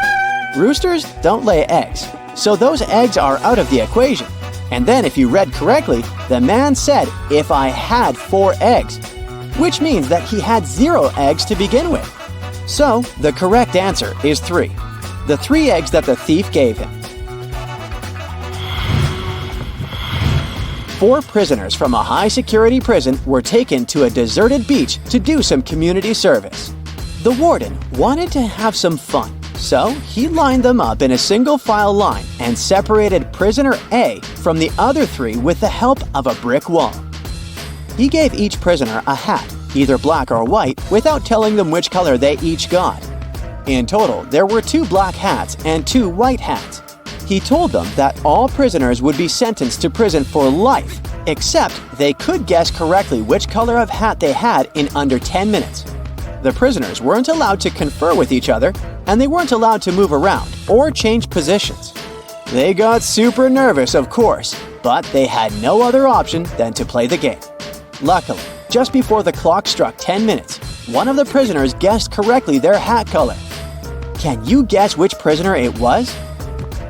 Roosters don't lay eggs, so those eggs are out of the equation. And then if you read correctly, the man said, "If I had 4 eggs," which means that he had 0 eggs to begin with. So the correct answer is 3. The 3 eggs that the thief gave him. 4 prisoners from a high-security prison were taken to a deserted beach to do some community service. The warden wanted to have some fun, so he lined them up in a single-file line and separated prisoner A from the other 3 with the help of a brick wall. He gave each prisoner a hat, either black or white, without telling them which color they each got. In total, there were 2 black hats and 2 white hats. He told them that all prisoners would be sentenced to prison for life, except they could guess correctly which color of hat they had in under 10 minutes. The prisoners weren't allowed to confer with each other, and they weren't allowed to move around or change positions. They got super nervous, of course, but they had no other option than to play the game. Luckily, just before the clock struck 10 minutes, one of the prisoners guessed correctly their hat color. Can you guess which prisoner it was?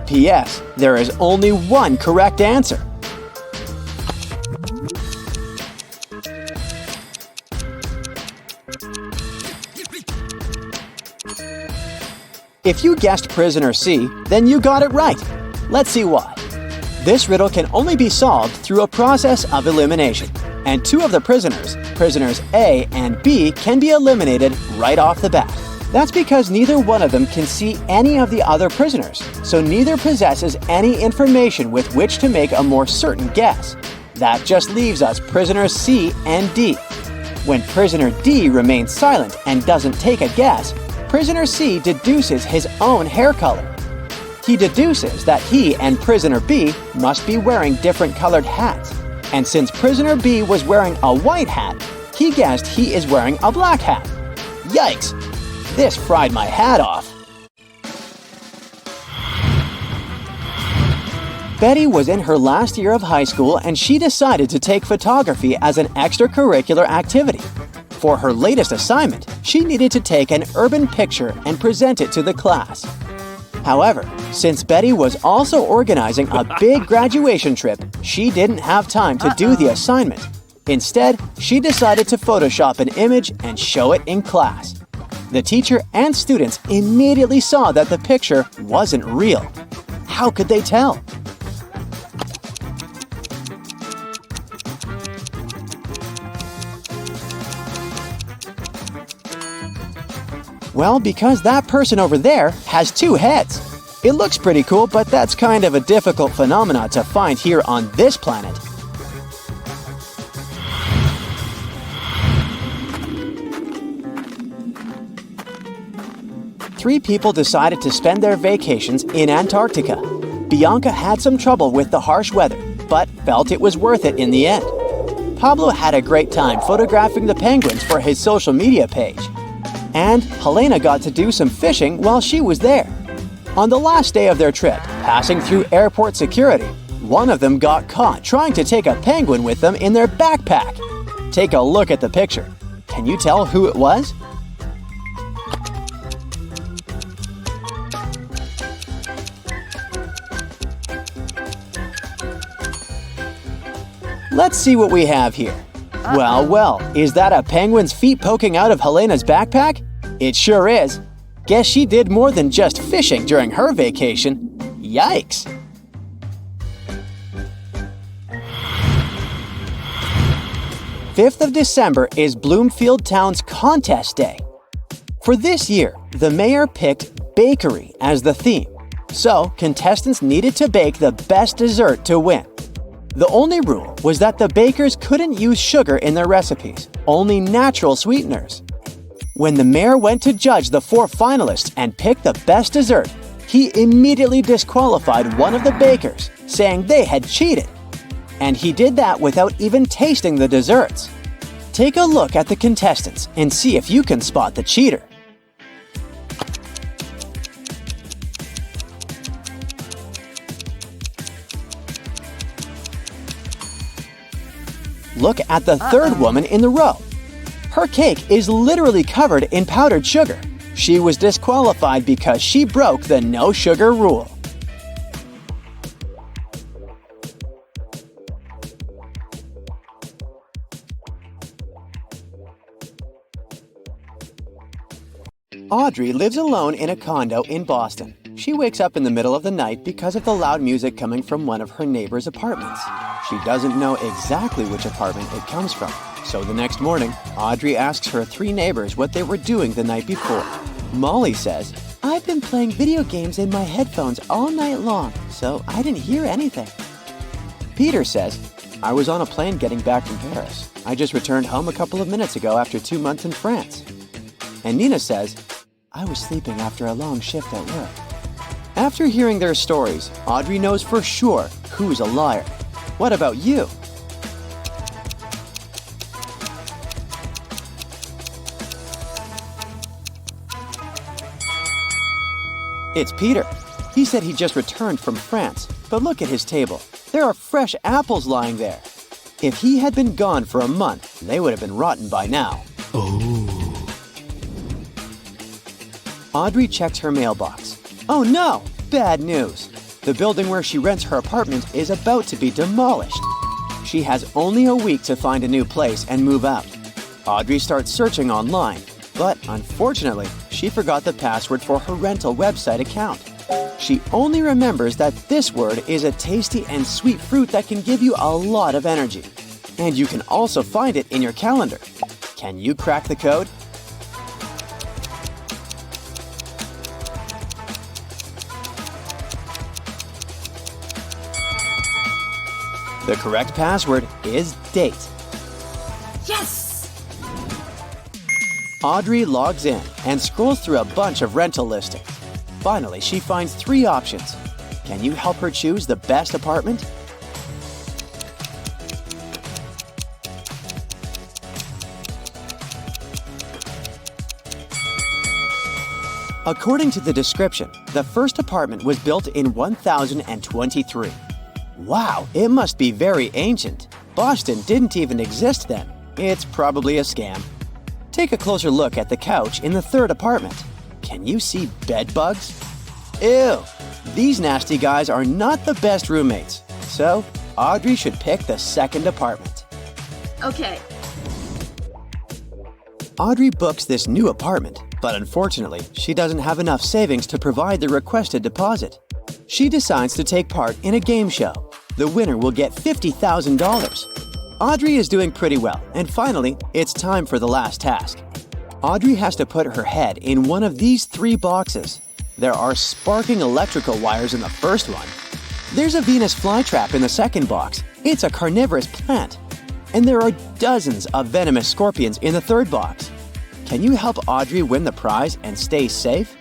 P.S. There is only one correct answer. If you guessed prisoner C, then you got it right. Let's see why. This riddle can only be solved through a process of elimination, and 2 of the prisoners, prisoners A and B, can be eliminated right off the bat. That's because neither one of them can see any of the other prisoners, so neither possesses any information with which to make a more certain guess. That just leaves us prisoners C and D. When prisoner D remains silent and doesn't take a guess, prisoner C deduces his own hair color. He deduces that he and prisoner B must be wearing different colored hats. And since prisoner B was wearing a white hat, he guessed he is wearing a black hat. Yikes! This fried my hat off. Betty was in her last year of high school and she decided to take photography as an extracurricular activity. For her latest assignment, she needed to take an urban picture and present it to the class. However, since Betty was also organizing a big graduation trip, she didn't have time to do the assignment. Instead, she decided to Photoshop an image and show it in class. The teacher and students immediately saw that the picture wasn't real. How could they tell? Well, because that person over there has 2 heads. It looks pretty cool, but that's kind of a difficult phenomenon to find here on this planet. Three people decided to spend their vacations in Antarctica. Bianca had some trouble with the harsh weather, but felt it was worth it in the end. Pablo had a great time photographing the penguins for his social media page. And Helena got to do some fishing while she was there. On the last day of their trip, passing through airport security, one of them got caught trying to take a penguin with them in their backpack. Take a look at the picture. Can you tell who it was? Let's see what we have here. Well, is that a penguin's feet poking out of Helena's backpack? It sure is. Guess she did more than just fishing during her vacation. Yikes! 5th of December is Bloomfield Town's Contest Day. For this year, the mayor picked bakery as the theme, so contestants needed to bake the best dessert to win. The only rule was that the bakers couldn't use sugar in their recipes, only natural sweeteners. When the mayor went to judge the 4 finalists and pick the best dessert, he immediately disqualified one of the bakers, saying they had cheated. And he did that without even tasting the desserts. Take a look at the contestants and see if you can spot the cheater. Look at the third woman in the row. Her cake is literally covered in powdered sugar. She was disqualified because she broke the no sugar rule. Audrey lives alone in a condo in Boston. She wakes up in the middle of the night because of the loud music coming from one of her neighbor's apartments. She doesn't know exactly which apartment it comes from. So the next morning, Audrey asks her 3 neighbors what they were doing the night before. Molly says, "I've been playing video games in my headphones all night long, so I didn't hear anything." Peter says, "I was on a plane getting back from Paris. I just returned home a couple of minutes ago after 2 months in France." And Nina says, "I was sleeping after a long shift at work." After hearing their stories, Audrey knows for sure who's a liar. What about you? It's Peter. He said he just returned from France, but look at his table. There are fresh apples lying there. If he had been gone for a month, they would have been rotten by now. Audrey checks her mailbox. Oh no! Bad news! The building where she rents her apartment is about to be demolished. She has only a week to find a new place and move out. Audrey starts searching online, but unfortunately, she forgot the password for her rental website account. She only remembers that this word is a tasty and sweet fruit that can give you a lot of energy. And you can also find it in your calendar. Can you crack the code? The correct password is date. Yes! Audrey logs in and scrolls through a bunch of rental listings. Finally, she finds 3 options. Can you help her choose the best apartment? According to the description, the first apartment was built in 1023. Wow, it must be very ancient. Boston didn't even exist then. It's probably a scam. Take a closer look at the couch in the 3rd apartment. Can you see bed bugs? Ew! These nasty guys are not the best roommates. So, Audrey should pick the 2nd apartment. Okay. Audrey books this new apartment, but unfortunately, she doesn't have enough savings to provide the requested deposit. She decides to take part in a game show. The winner will get $50,000. Audrey is doing pretty well, and finally, it's time for the last task. Audrey has to put her head in one of these 3 boxes. There are sparking electrical wires in the first one. There's a Venus flytrap in the second box. It's a carnivorous plant. And there are dozens of venomous scorpions in the 3rd box. Can you help Audrey win the prize and stay safe?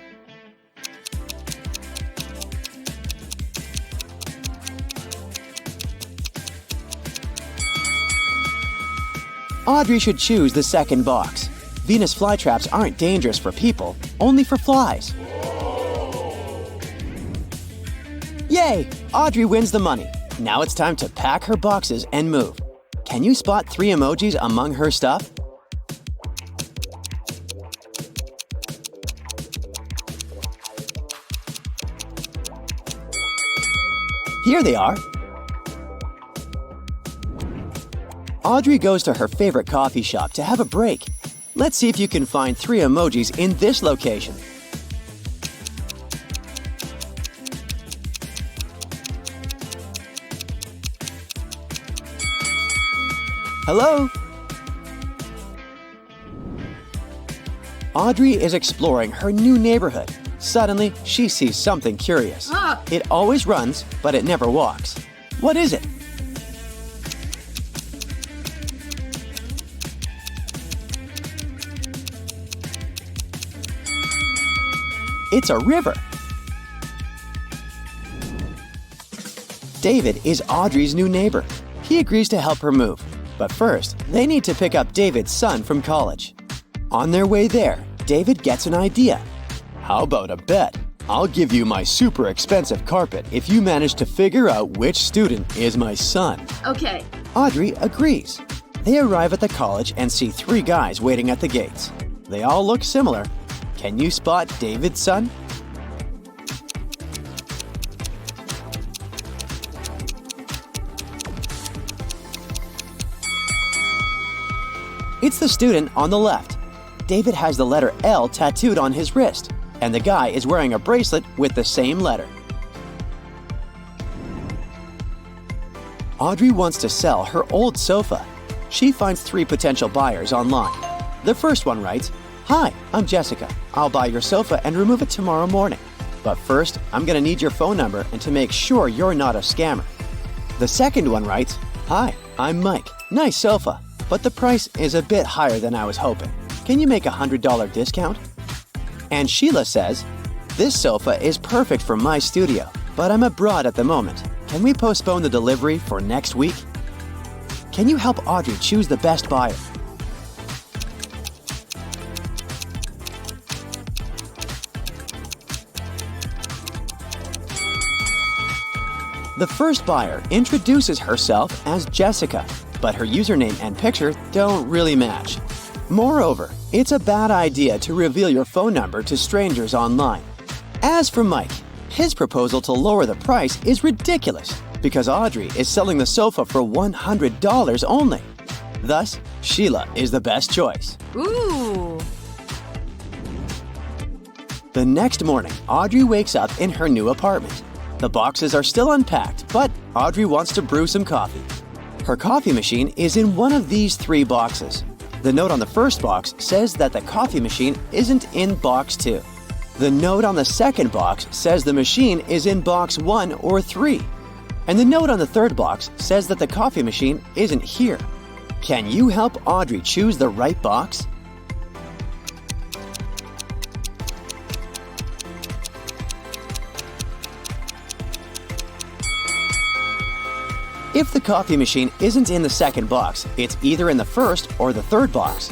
Audrey should choose the 2nd box. Venus flytraps aren't dangerous for people, only for flies. Yay! Audrey wins the money. Now it's time to pack her boxes and move. Can you spot 3 emojis among her stuff? Here they are. Audrey goes to her favorite coffee shop to have a break. Let's see if you can find 3 emojis in this location. Hello? Audrey is exploring her new neighborhood. Suddenly, she sees something curious. Ah. It always runs, but it never walks. What is it? It's a river. David is Audrey's new neighbor. He agrees to help her move. But first, they need to pick up David's son from college. On their way there, David gets an idea. How about a bet? I'll give you my super expensive carpet if you manage to figure out which student is my son. Okay. Audrey agrees. They arrive at the college and see 3 guys waiting at the gates. They all look similar. Can you spot David's son? It's the student on the left. David has the letter L tattooed on his wrist, and the guy is wearing a bracelet with the same letter. Audrey wants to sell her old sofa. She finds 3 potential buyers online. The first one writes, "Hi, I'm Jessica. I'll buy your sofa and remove it tomorrow morning. But first, I'm going to need your phone number and to make sure you're not a scammer." The second one writes, "Hi, I'm Mike. Nice sofa, but the price is a bit higher than I was hoping. Can you make a $100 discount?" And Sheila says, "This sofa is perfect for my studio, but I'm abroad at the moment. Can we postpone the delivery for next week?" Can you help Audrey choose the best buyer? The first buyer introduces herself as Jessica, but her username and picture don't really match. Moreover, it's a bad idea to reveal your phone number to strangers online. As for Mike, his proposal to lower the price is ridiculous because Audrey is selling the sofa for $100 only. Thus, Sheila is the best choice. Ooh. The next morning, Audrey wakes up in her new apartment. The boxes are still unpacked, but Audrey wants to brew some coffee. Her coffee machine is in one of these 3 boxes. The note on the first box says that the coffee machine isn't in box 2. The note on the second box says the machine is in box 1 or 3. And the note on the third box says that the coffee machine isn't here. Can you help Audrey choose the right box? If the coffee machine isn't in the second box, it's either in the first or the third box.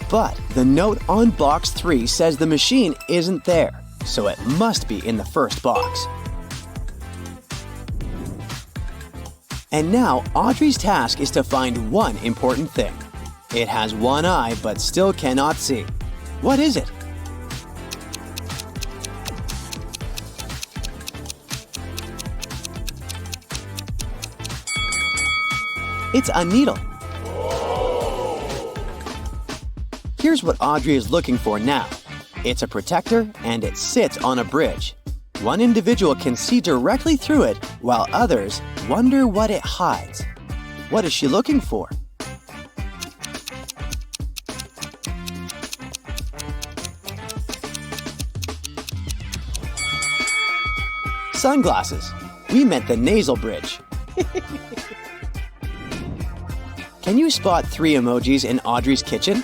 But the note on box 3 says the machine isn't there, so it must be in the first box. And now Audrey's task is to find one important thing. It has one eye but still cannot see. What is it? It's a needle. Here's what Audrey is looking for now. It's a protector and it sits on a bridge. One individual can see directly through it while others wonder what it hides. What is she looking for? Sunglasses. We meant the nasal bridge. Can you spot 3 emojis in Audrey's kitchen?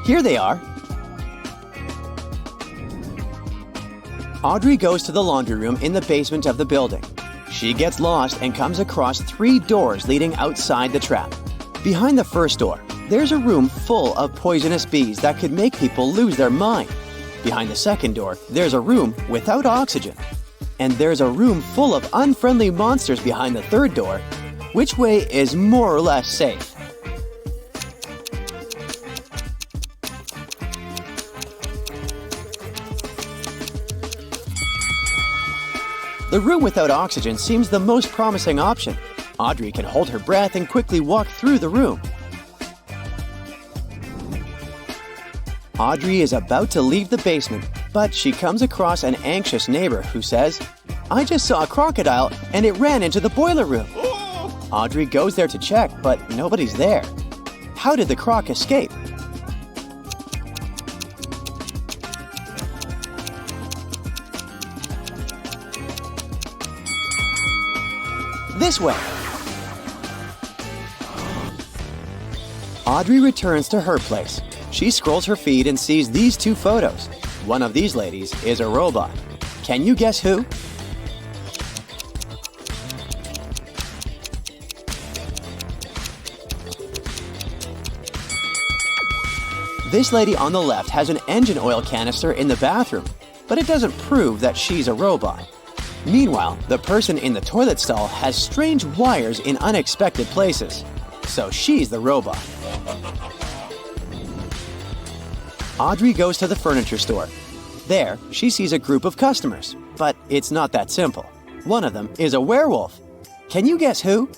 Here they are. Audrey goes to the laundry room in the basement of the building. She gets lost and comes across 3 doors leading outside the trap. Behind the first door, there's a room full of poisonous bees that could make people lose their mind. Behind the second door, there's a room without oxygen. And there's a room full of unfriendly monsters behind the third door. Which way is more or less safe? The room without oxygen seems the most promising option. Audrey can hold her breath and quickly walk through the room. Audrey is about to leave the basement, But she comes across an anxious neighbor who says, "I just saw a crocodile and it ran into the boiler room." Audrey goes there to check, but nobody's there. How did the croc escape? This way. Audrey returns to her place. She scrolls her feed and sees these two photos. One of these ladies is a robot. Can you guess who? This lady on the left has an engine oil canister in the bathroom, but it doesn't prove that she's a robot. Meanwhile, the person in the toilet stall has strange wires in unexpected places, so she's the robot. Audrey goes to the furniture store. There, she sees a group of customers, but it's not that simple. One of them is a werewolf. Can you guess who?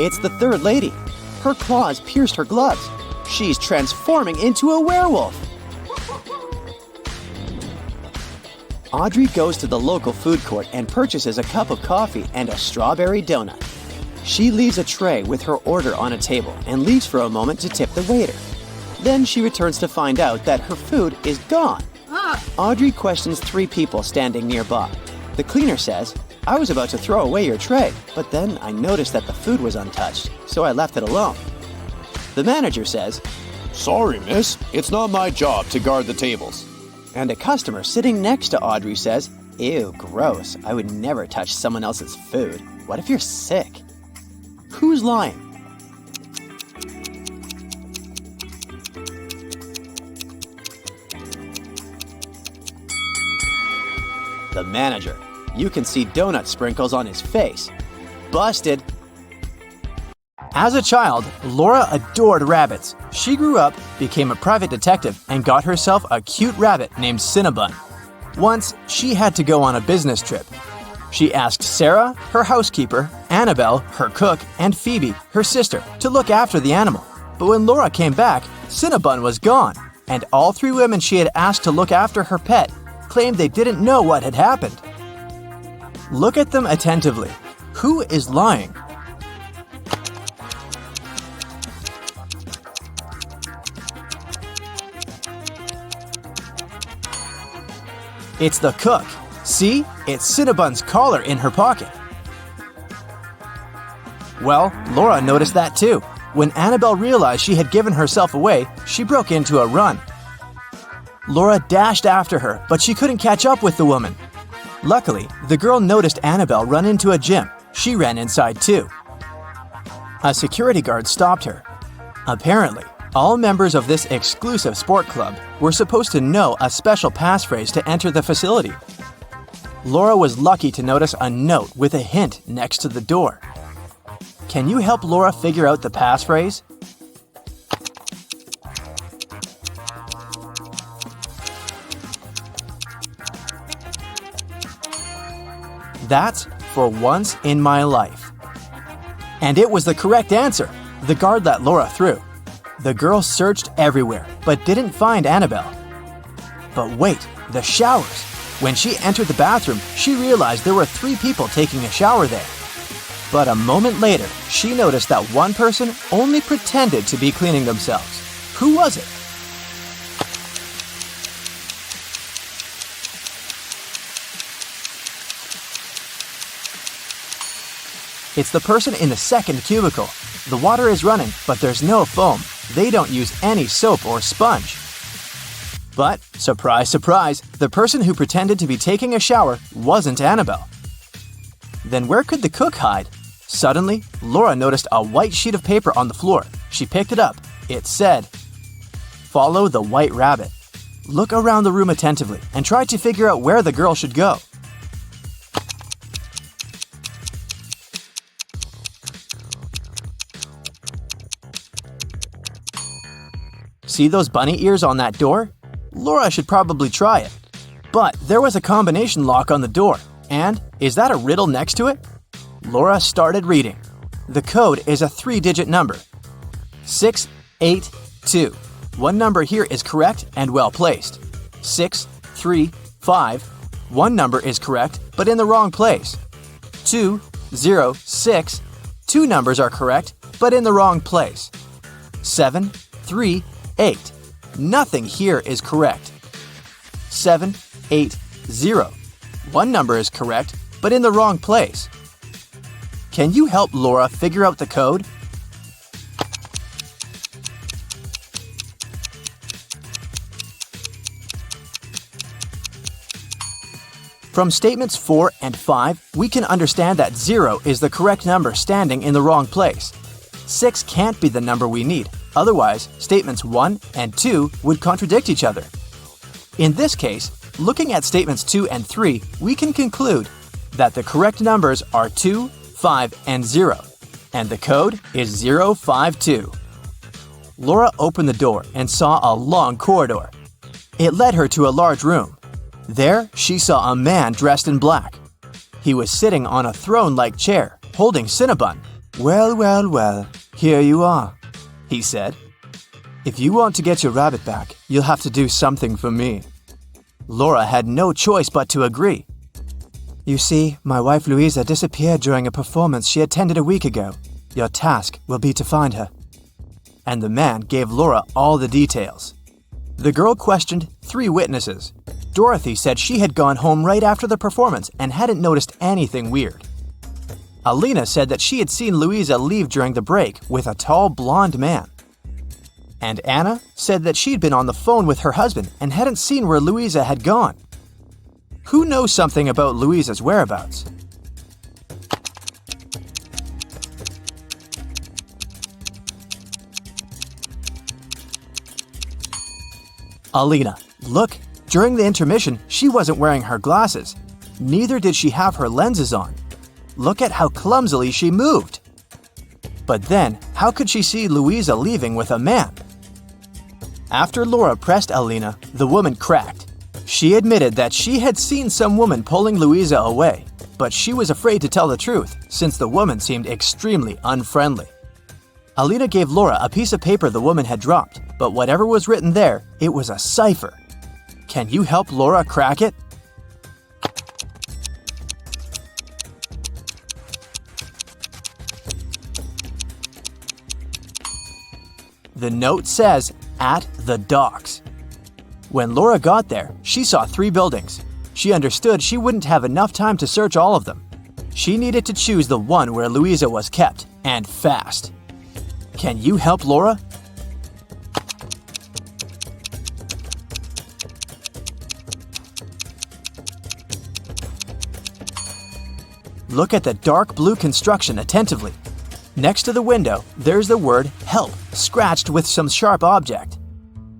It's the third lady. Her claws pierced her gloves. She's transforming into a werewolf. Audrey goes to the local food court and purchases a cup of coffee and a strawberry donut. She leaves a tray with her order on a table and leaves for a moment to tip the waiter. Then she returns to find out that her food is gone. Audrey questions 3 people standing nearby. The cleaner says, "I was about to throw away your tray, but then I noticed that the food was untouched, so I left it alone." The manager says, Sorry, miss. It's not my job to guard the tables. and a customer sitting next to Audrey says, "Ew, gross. I would never touch someone else's food. What if you're sick?" Who's lying? The manager. You can see donut sprinkles on his face. Busted. As a child, Laura adored rabbits. She grew up, became a private detective, and got herself a cute rabbit named Cinnabon. Once, she had to go on a business trip. She asked Sarah, her housekeeper, Annabelle, her cook, and Phoebe, her sister, to look after the animal. But when Laura came back, Cinnabon was gone, and all 3 women she had asked to look after her pet claimed they didn't know what had happened. Look at them attentively. Who is lying? It's the cook. See? It's Cinnabon's collar in her pocket. Well, Laura noticed that too. When Annabelle realized she had given herself away, she broke into a run. Laura dashed after her, but she couldn't catch up with the woman. Luckily, the girl noticed Annabelle run into a gym. She ran inside too. A security guard stopped her. Apparently, all members of this exclusive sport club were supposed to know a special passphrase to enter the facility. Laura was lucky to notice a note with a hint next to the door. Can you help Laura figure out the passphrase? That's "for once in my life." And it was the correct answer. The guard let Laura through. The girl searched everywhere, but didn't find Annabelle. But wait, the showers. When she entered the bathroom, she realized there were 3 people taking a shower there. But a moment later, she noticed that one person only pretended to be cleaning themselves. Who was it? It's the person in the second cubicle. The water is running, but there's no foam. They don't use any soap or sponge. But, surprise, surprise, the person who pretended to be taking a shower wasn't Annabelle. Then where could the cook hide? Suddenly, Laura noticed a white sheet of paper on the floor. She picked it up. It said, "Follow the white rabbit." Look around the room attentively and try to figure out where the girl should go. See those bunny ears on that door? Laura should probably try it. But there was a combination lock on the door. And is that a riddle next to it? Laura started reading. The code is a 3-digit number. 682. One number here is correct and well placed. 635. One number is correct but in the wrong place. 206. Two numbers are correct but in the wrong place. 738. Nothing here is correct. 780. One number is correct but in the wrong place. Can you help Laura figure out the code? From statements 4 and 5, we can understand that 0 is the correct number standing in the wrong place. 6 can't be the number we need, otherwise statements 1 and 2 would contradict each other. In this case, looking at statements 2 and 3, we can conclude that the correct numbers are 2, 5, and 0, and the code is 052. Laura opened the door and saw a long corridor. It led her to a large room. There, she saw a man dressed in black. He was sitting on a throne-like chair, holding Cinnabon. "Well, well, well, here you are," he said. "If you want to get your rabbit back, you'll have to do something for me." Laura had no choice but to agree. "You see, my wife Louisa disappeared during a performance she attended a week ago. Your task will be to find her." And the man gave Laura all the details. The girl questioned 3 witnesses. Dorothy said she had gone home right after the performance and hadn't noticed anything weird. Alina said that she had seen Louisa leave during the break with a tall blonde man. And Anna said that she'd been on the phone with her husband and hadn't seen where Louisa had gone. Who knows something about Louisa's whereabouts? Alina, look, during the intermission, she wasn't wearing her glasses. Neither did she have her lenses on. Look at how clumsily she moved. But then, how could she see Louisa leaving with a man? After Laura pressed Alina, the woman cracked. She admitted that she had seen some woman pulling Louisa away, but she was afraid to tell the truth since the woman seemed extremely unfriendly. Alina gave Laura a piece of paper the woman had dropped, but whatever was written there, it was a cipher. Can you help Laura crack it? The note says, "At the docks." When Laura got there, she saw 3 buildings. She understood she wouldn't have enough time to search all of them. She needed to choose the one where Louisa was kept, and fast. Can you help Laura? Look at the dark blue construction attentively. Next to the window, there's the word "help" scratched with some sharp object.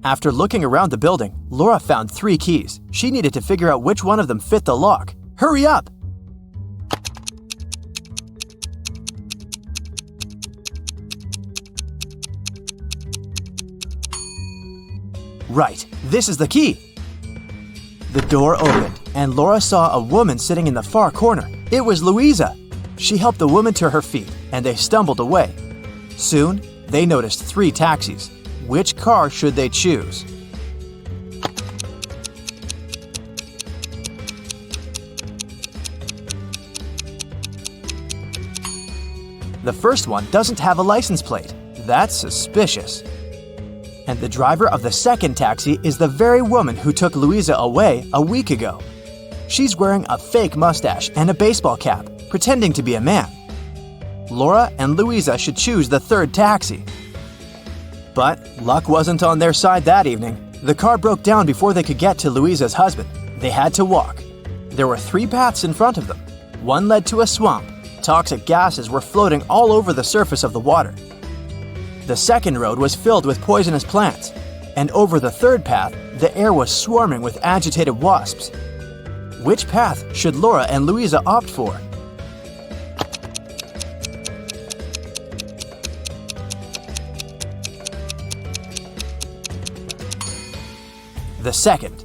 After looking around the building, Laura found 3 keys. She needed to figure out which one of them fit the lock. Hurry up! Right, this is the key. The door opened, and Laura saw a woman sitting in the far corner. It was Louisa. She helped the woman to her feet, and they stumbled away. Soon, they noticed 3 taxis. Which car should they choose? The first one doesn't have a license plate. That's suspicious. And the driver of the second taxi is the very woman who took Louisa away a week ago. She's wearing a fake mustache and a baseball cap, pretending to be a man. Laura and Louisa should choose the third taxi. But luck wasn't on their side that evening. The car broke down before they could get to Louisa's husband. They had to walk. There were 3 paths in front of them. One led to a swamp. Toxic gases were floating all over the surface of the water. The second road was filled with poisonous plants. And over the third path, the air was swarming with agitated wasps. Which path should Laura and Louisa opt for? The second.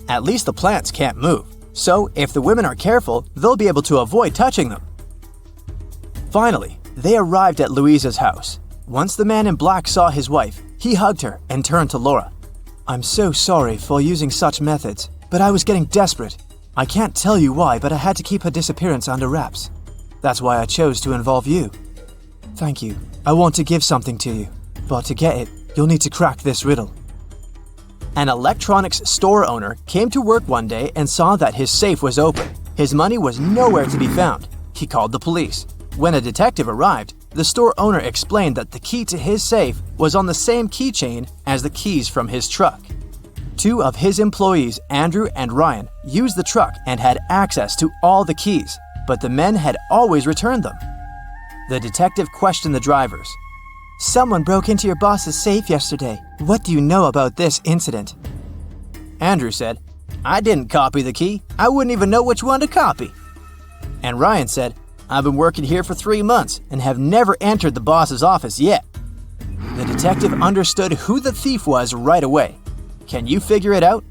At least the plants can't move, so if the women are careful, they'll be able to avoid touching them. Finally, They arrived at Louisa's house. Once the man in black saw his wife, he hugged her and turned to Laura. "I'm so sorry for using such methods, but I was getting desperate. I can't tell you why, but I had to keep her disappearance under wraps. That's why I chose to involve you. Thank you. I want to give something to you, but to get it, you'll need to crack this riddle." An electronics store owner came to work one day and saw that his safe was open. His money was nowhere to be found. He called the police. When a detective arrived, the store owner explained that the key to his safe was on the same keychain as the keys from his truck. Two of his employees, Andrew and Ryan, used the truck and had access to all the keys, but the men had always returned them. The detective questioned the drivers. "Someone broke into your boss's safe yesterday. What do you know about this incident?" Andrew said, "I didn't copy the key. I wouldn't even know which one to copy." And Ryan said, "I've been working here for 3 months and have never entered the boss's office yet." The detective understood who the thief was right away. Can you figure it out?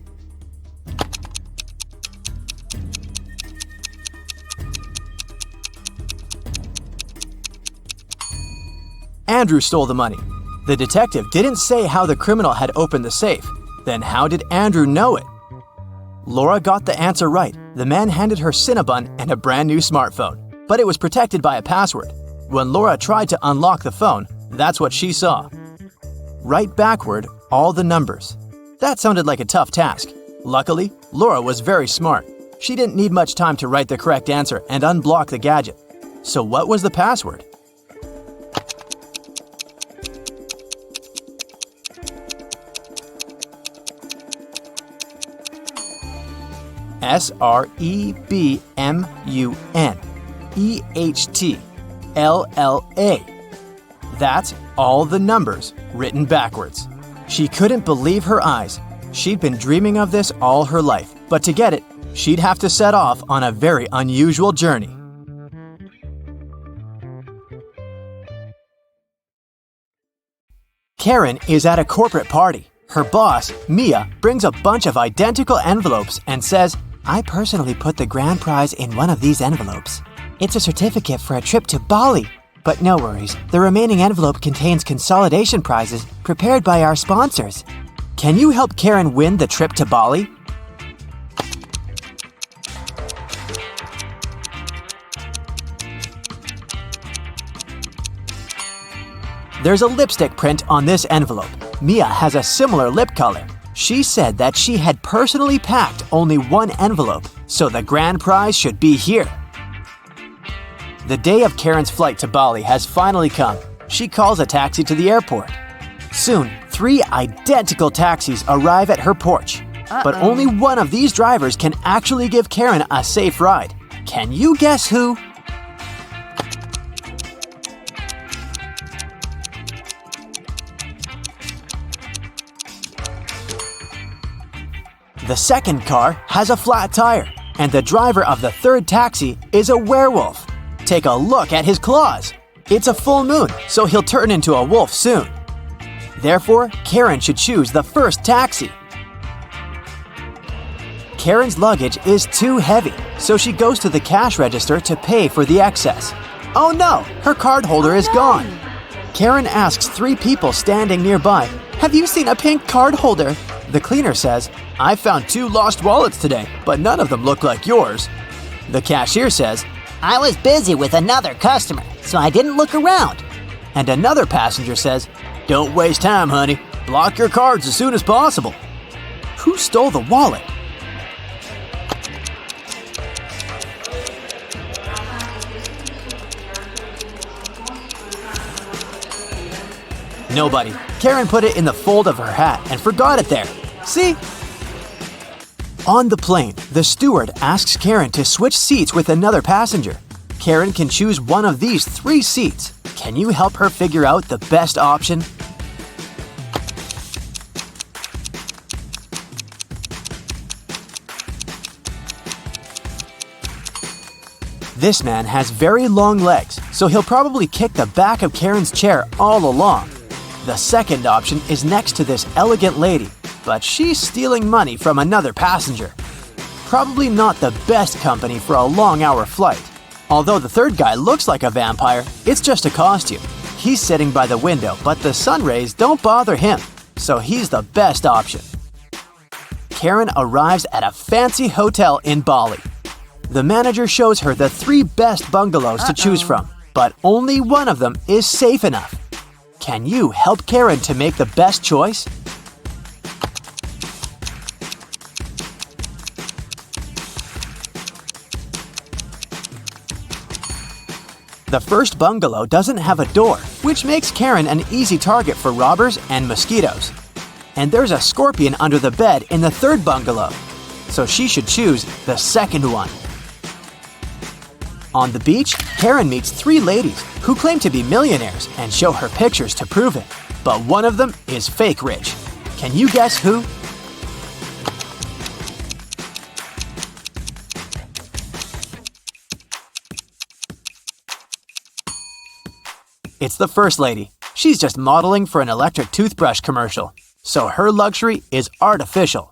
Andrew stole the money. The detective didn't say how the criminal had opened the safe. Then how did Andrew know it? Laura got the answer right. The man handed her Cinnabon and a brand new smartphone, but it was protected by a password. When Laura tried to unlock the phone, that's what she saw. Write backward all the numbers. That sounded like a tough task. Luckily, Laura was very smart. She didn't need much time to write the correct answer and unblock the gadget. So what was the password? SREBMUNEHTLLA. That's all the numbers written backwards. She couldn't believe her eyes. She'd been dreaming of this all her life, but to get it, she'd have to set off on a very unusual journey. Karen is at a corporate party. Her boss, Mia, brings a bunch of identical envelopes and says, "I personally put the grand prize in one of these envelopes. It's a certificate for a trip to Bali. But no worries, the remaining envelope contains consolidation prizes prepared by our sponsors. Can you help Karen win the trip to Bali?" There's a lipstick print on this envelope. Mia has a similar lip color. She said that she had personally packed only one envelope, so the grand prize should be here. The day of Karen's flight to Bali has finally come. She calls a taxi to the airport. Soon, 3 identical taxis arrive at her porch. But only one of these drivers can actually give Karen a safe ride. Can you guess who? The second car has a flat tire, and the driver of the third taxi is a werewolf. Take a look at his claws. It's a full moon, so he'll turn into a wolf soon. Therefore, Karen should choose the first taxi. Karen's luggage is too heavy, so she goes to the cash register to pay for the excess. Oh no, her card holder is gone. Karen asks 3 people standing nearby, "Have you seen a pink card holder?" The cleaner says, "I found 2 lost wallets today, but none of them look like yours." The cashier says, I was busy with another customer, so I didn't look around. and another passenger says, "Don't waste time, honey. Block your cards as soon as possible." Who stole the wallet? Nobody. Karen put it in the fold of her hat and forgot it there. See? On the plane, the steward asks Karen to switch seats with another passenger. Karen can choose one of these 3 seats. Can you help her figure out the best option? This man has very long legs, so he'll probably kick the back of Karen's chair all along. The second option is next to this elegant lady, but she's stealing money from another passenger. Probably not the best company for a long-hour flight. Although the third guy looks like a vampire, it's just a costume. He's sitting by the window, but the sun rays don't bother him, so he's the best option. Karen arrives at a fancy hotel in Bali. The manager shows her the 3 best bungalows to choose from, but only one of them is safe enough. Can you help Karen to make the best choice? The first bungalow doesn't have a door, which makes Karen an easy target for robbers and mosquitoes. And there's a scorpion under the bed in the third bungalow, so she should choose the second one. On the beach, Karen meets 3 ladies who claim to be millionaires and show her pictures to prove it. But one of them is fake rich. Can you guess who? It's the first lady. She's just modeling for an electric toothbrush commercial, so her luxury is artificial.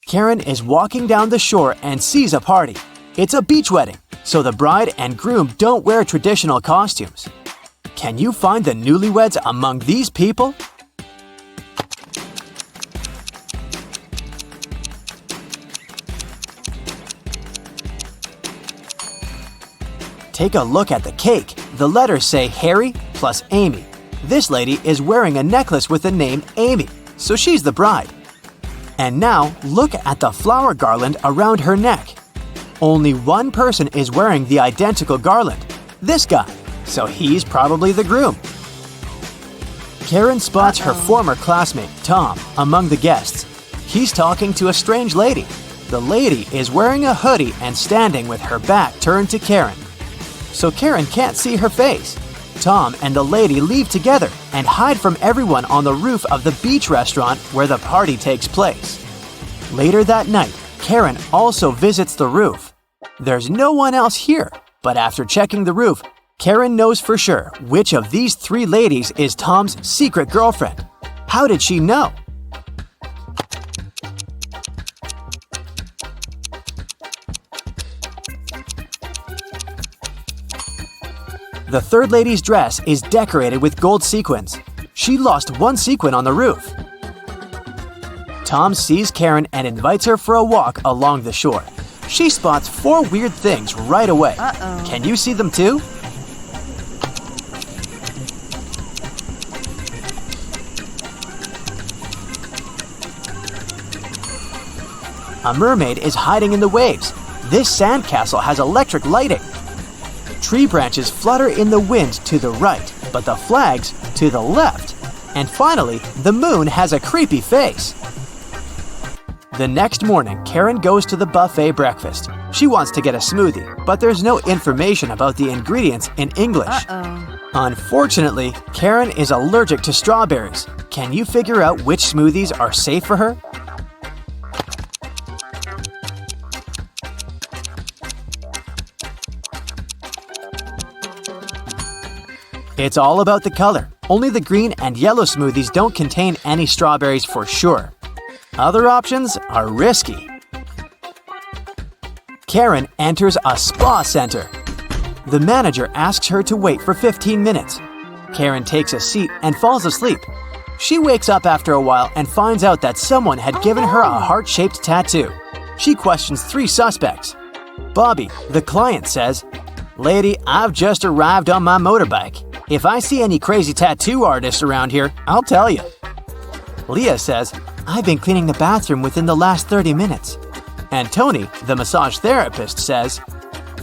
Karen is walking down the shore and sees a party. It's a beach wedding, so the bride and groom don't wear traditional costumes. Can you find the newlyweds among these people? Take a look at the cake. The letters say Harry plus Amy. This lady is wearing a necklace with the name Amy, so she's the bride. And now look at the flower garland around her neck. Only one person is wearing the identical garland, this guy, so he's probably the groom. Karen spots her former classmate, Tom, among the guests. He's talking to a strange lady. The lady is wearing a hoodie and standing with her back turned to Karen, so Karen can't see her face. Tom and the lady leave together and hide from everyone on the roof of the beach restaurant where the party takes place. Later that night, Karen also visits the roof. There's no one else here, but after checking the roof, Karen knows for sure which of these 3 ladies is Tom's secret girlfriend. How did she know? The third lady's dress is decorated with gold sequins. She lost 1 sequin on the roof. Tom sees Karen and invites her for a walk along the shore. She spots 4 weird things right away. Can you see them too? A mermaid is hiding in the waves. This sandcastle has electric lighting. Tree branches flutter in the wind to the right, but the flags to the left. And finally, the moon has a creepy face. The next morning, Karen goes to the buffet breakfast. She wants to get a smoothie, but there's no information about the ingredients in English. Unfortunately, Karen is allergic to strawberries. Can you figure out which smoothies are safe for her? It's all about the color. Only the green and yellow smoothies don't contain any strawberries for sure. Other options are risky. Karen enters a spa center. The manager asks her to wait for 15 minutes. Karen takes a seat and falls asleep. She wakes up after a while and finds out that someone had given her a heart-shaped tattoo. She questions 3 suspects. Bobby, the client, says, "Lady, I've just arrived on my motorbike. If I see any crazy tattoo artists around here, I'll tell you." Leah says, "I've been cleaning the bathroom within the last 30 minutes. And Tony, the massage therapist, says,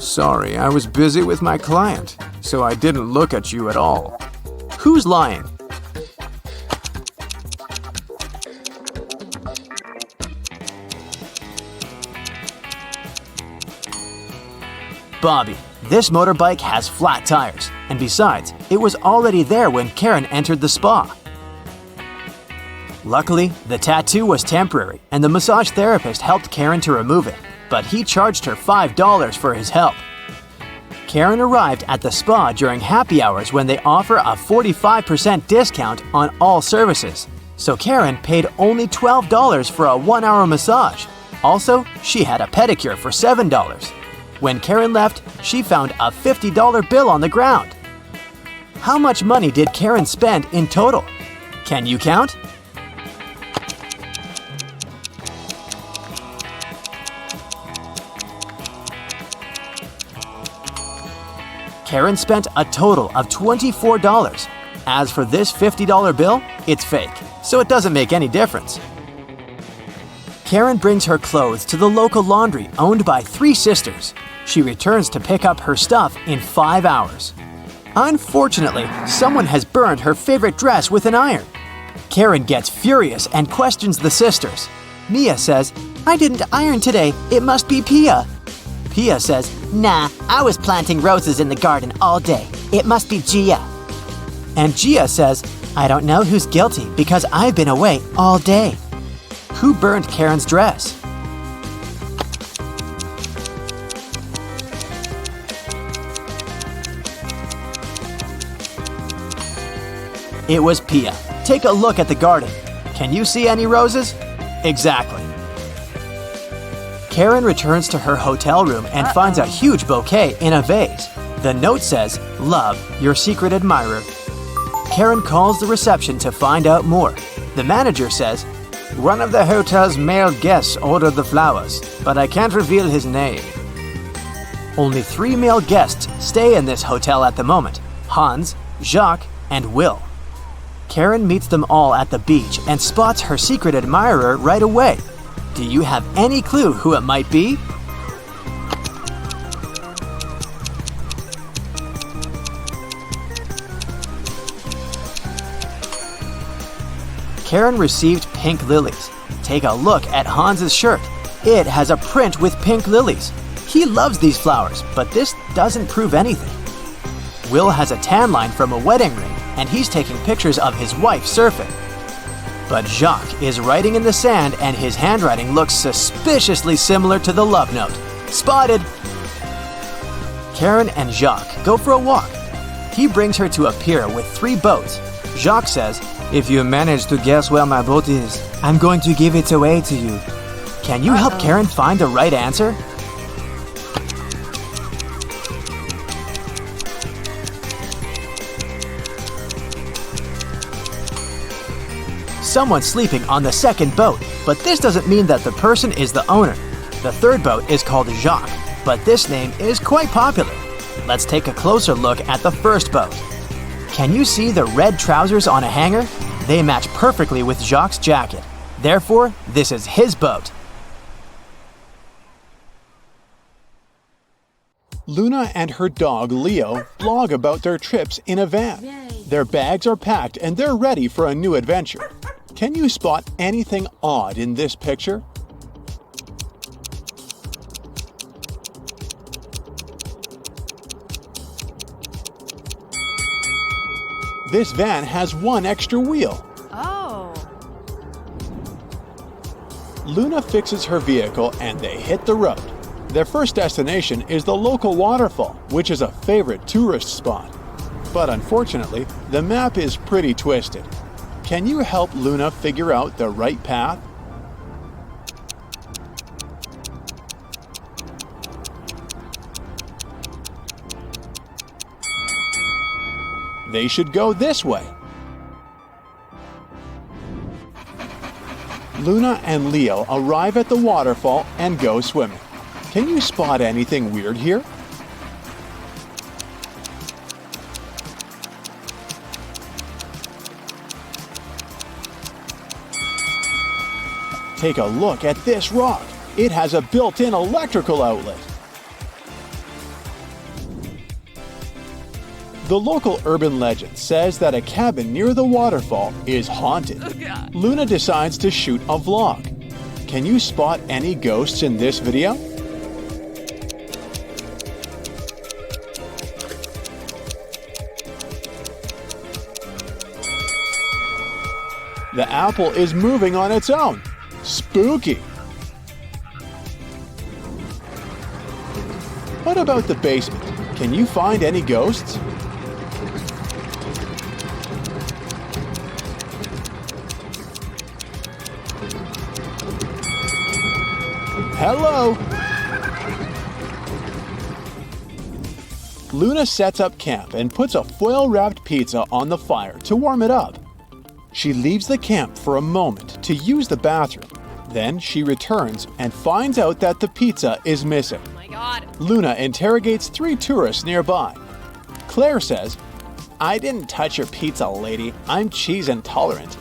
"Sorry, I was busy with my client, so I didn't look at you at all." Who's lying? Bobby. This motorbike has flat tires, and besides, it was already there when Karen entered the spa. Luckily, the tattoo was temporary, and the massage therapist helped Karen to remove it, but he charged her $5 for his help. Karen arrived at the spa during happy hours when they offer a 45% discount on all services, so Karen paid only $12 for a 1-hour massage. Also, she had a pedicure for $7. When Karen left, she found a $50 bill on the ground. How much money did Karen spend in total? Can you count? Karen spent a total of $24. As for this $50 bill, it's fake, so it doesn't make any difference. Karen brings her clothes to the local laundry owned by 3 sisters. She returns to pick up her stuff in 5 hours. Unfortunately, someone has burned her favorite dress with an iron. Karen gets furious and questions the sisters. Mia says, "I didn't iron today, it must be Pia." Pia says, "Nah, I was planting roses in the garden all day. It must be Gia." And Gia says, "I don't know who's guilty because I've been away all day." Who burned Karen's dress? It was Pia. Take a look at the garden. Can you see any roses? Exactly. Karen returns to her hotel room and finds a huge bouquet in a vase. The note says, "Love, your secret admirer." Karen calls the reception to find out more. The manager says, "One of the hotel's male guests ordered the flowers, but I can't reveal his name." Only 3 male guests stay in this hotel at the moment: Hans, Jacques, and Will. Karen meets them all at the beach and spots her secret admirer right away. Do you have any clue who it might be? Karen received pink lilies. Take a look at Hans's shirt. It has a print with pink lilies. He loves these flowers, but this doesn't prove anything. Will has a tan line from a wedding ring, and he's taking pictures of his wife surfing. But Jacques is writing in the sand, and his handwriting looks suspiciously similar to the love note. Spotted! Karen and Jacques go for a walk. He brings her to a pier with 3 boats. Jacques says, "If you manage to guess where my boat is, I'm going to give it away to you." Can you help Karen find the right answer? Someone's sleeping on the 2nd boat, but this doesn't mean that the person is the owner. The 3rd boat is called Jacques, but this name is quite popular. Let's take a closer look at the 1st boat. Can you see the red trousers on a hanger? They match perfectly with Jacques' jacket. Therefore, this is his boat. Luna and her dog Leo blog about their trips in a van. Their bags are packed and they're ready for a new adventure. Can you spot anything odd in this picture? This van has 1 extra wheel. Oh. Luna fixes her vehicle and they hit the road. Their first destination is the local waterfall, which is a favorite tourist spot. But unfortunately, the map is pretty twisted. Can you help Luna figure out the right path? They should go this way. Luna and Leo arrive at the waterfall and go swimming. Can you spot anything weird here? Take a look at this rock. It has a built-in electrical outlet. The local urban legend says that a cabin near the waterfall is haunted. Luna decides to shoot a vlog. Can you spot any ghosts in this video? The apple is moving on its own. Spooky! What about the basement? Can you find any ghosts? Hello! Luna sets up camp and puts a foil-wrapped pizza on the fire to warm it up. She leaves the camp for a moment to use the bathroom. Then she returns and finds out that the pizza is missing. Oh my god. Luna interrogates 3 tourists nearby. Claire says, "I didn't touch your pizza, lady. I'm cheese intolerant."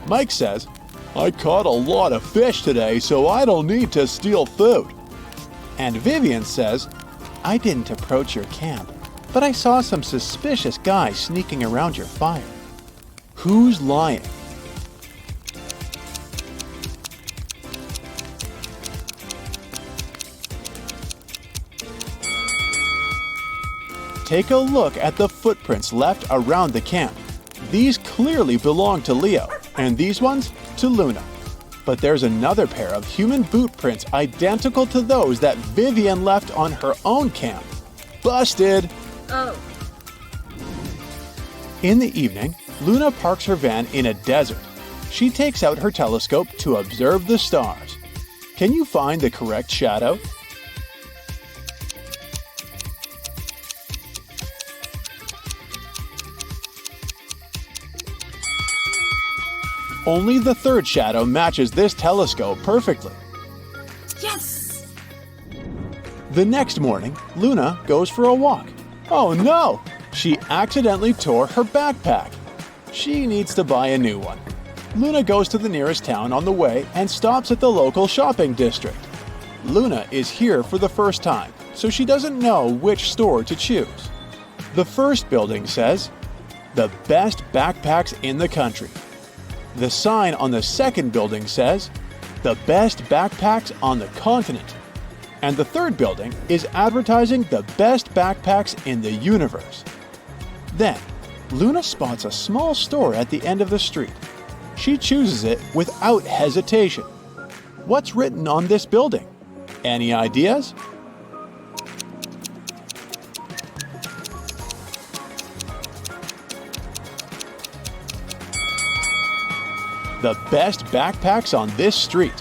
Mike says, "I caught a lot of fish today, so I don't need to steal food." And Vivian says, "I didn't approach your camp, but I saw some suspicious guys sneaking around your fire." Who's lying? Take a look at the footprints left around the camp. These clearly belong to Leo, and these ones to Luna. But there's another pair of human boot prints identical to those that Vivian left on her own camp. Busted! Oh. In the evening, Luna parks her van in a desert. She takes out her telescope to observe the stars. Can you find the correct shadow? Only the third shadow matches this telescope perfectly. Yes! The next morning, Luna goes for a walk. Oh no! She accidentally tore her backpack. She needs to buy a new one. Luna goes to the nearest town on the way and stops at the local shopping district. Luna is here for the first time, so she doesn't know which store to choose. The first building says, "The best backpacks in the country." The sign on the second building says, "The best backpacks on the continent." And the third building is advertising the best backpacks in the universe. Then, Luna spots a small store at the end of the street. She chooses it without hesitation. What's written on this building? Any ideas? The best backpacks on this street.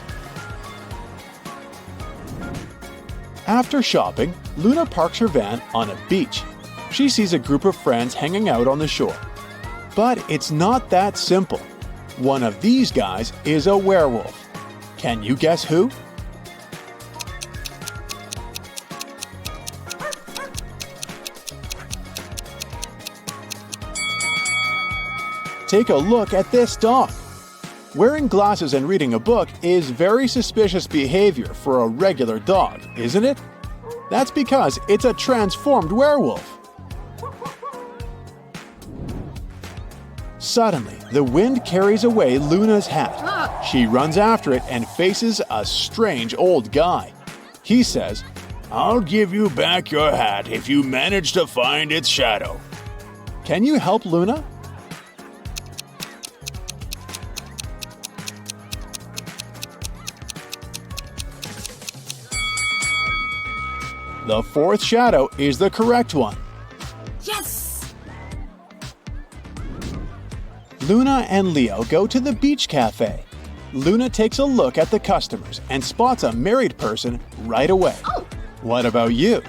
After shopping, Luna parks her van on a beach. She sees a group of friends hanging out on the shore. But it's not that simple. One of these guys is a werewolf. Can you guess who? Take a look at this dog. Wearing glasses and reading a book is very suspicious behavior for a regular dog, isn't it? That's because it's a transformed werewolf. Suddenly, the wind carries away Luna's hat. She runs after it and faces a strange old guy. He says, "I'll give you back your hat if you manage to find its shadow." Can you help Luna? The fourth shadow is the correct one. Yes! Luna and Leo go to the beach cafe. Luna takes a look at the customers and spots a married person right away. Oh! What about you?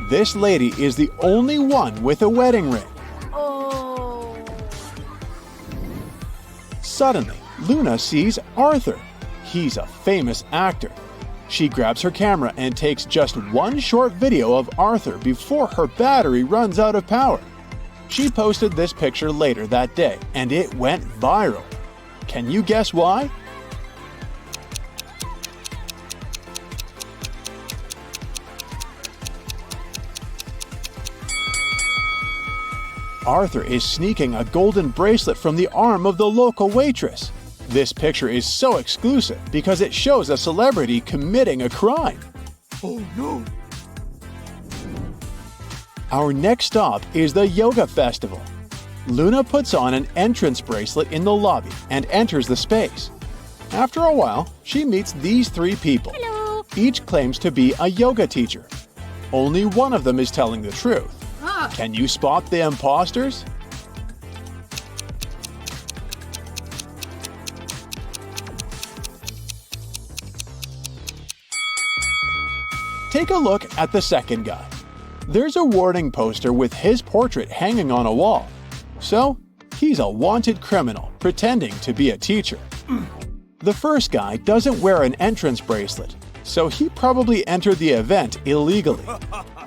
This lady is the only one with a wedding ring. Oh. Suddenly, Luna sees Arthur. He's a famous actor. She grabs her camera and takes just one short video of Arthur before her battery runs out of power. She posted this picture later that day, and it went viral. Can you guess why? Arthur is sneaking a golden bracelet from the arm of the local waitress. This picture is so exclusive because it shows a celebrity committing a crime. Oh no! Our next stop is the yoga festival. Luna puts on an entrance bracelet in the lobby and enters the space. After a while, she meets these 3 people. Hello. Each claims to be a yoga teacher. Only one of them is telling the truth. Can you spot the imposters? Take a look at the second guy. There's a warning poster with his portrait hanging on a wall. So, he's a wanted criminal pretending to be a teacher. The first guy doesn't wear an entrance bracelet, so he probably entered the event illegally.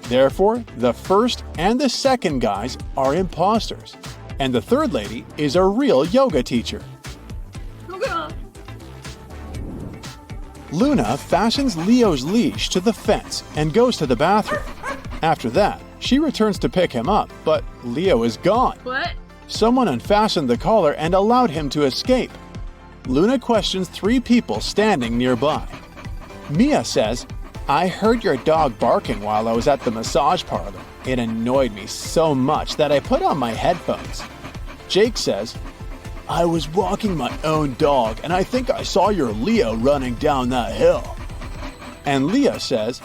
Therefore, the first and the second guys are imposters, and the third lady is a real yoga teacher. Luna fastens Leo's leash to the fence and goes to the bathroom. After that, she returns to pick him up, but Leo is gone. What? Someone unfastened the collar and allowed him to escape. Luna questions 3 people standing nearby. Mia says, "I heard your dog barking while I was at the massage parlor. It annoyed me so much that I put on my headphones." Jake says, "I was walking my own dog and I think I saw your Leo running down that hill." And Leah says,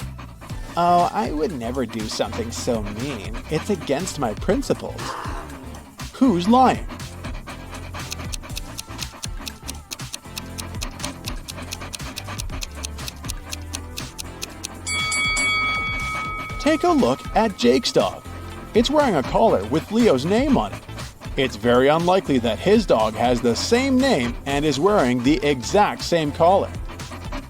"Oh, I would never do something so mean. It's against my principles." Who's lying? Take a look at Jake's dog. It's wearing a collar with Leo's name on it. It's very unlikely that his dog has the same name and is wearing the exact same collar.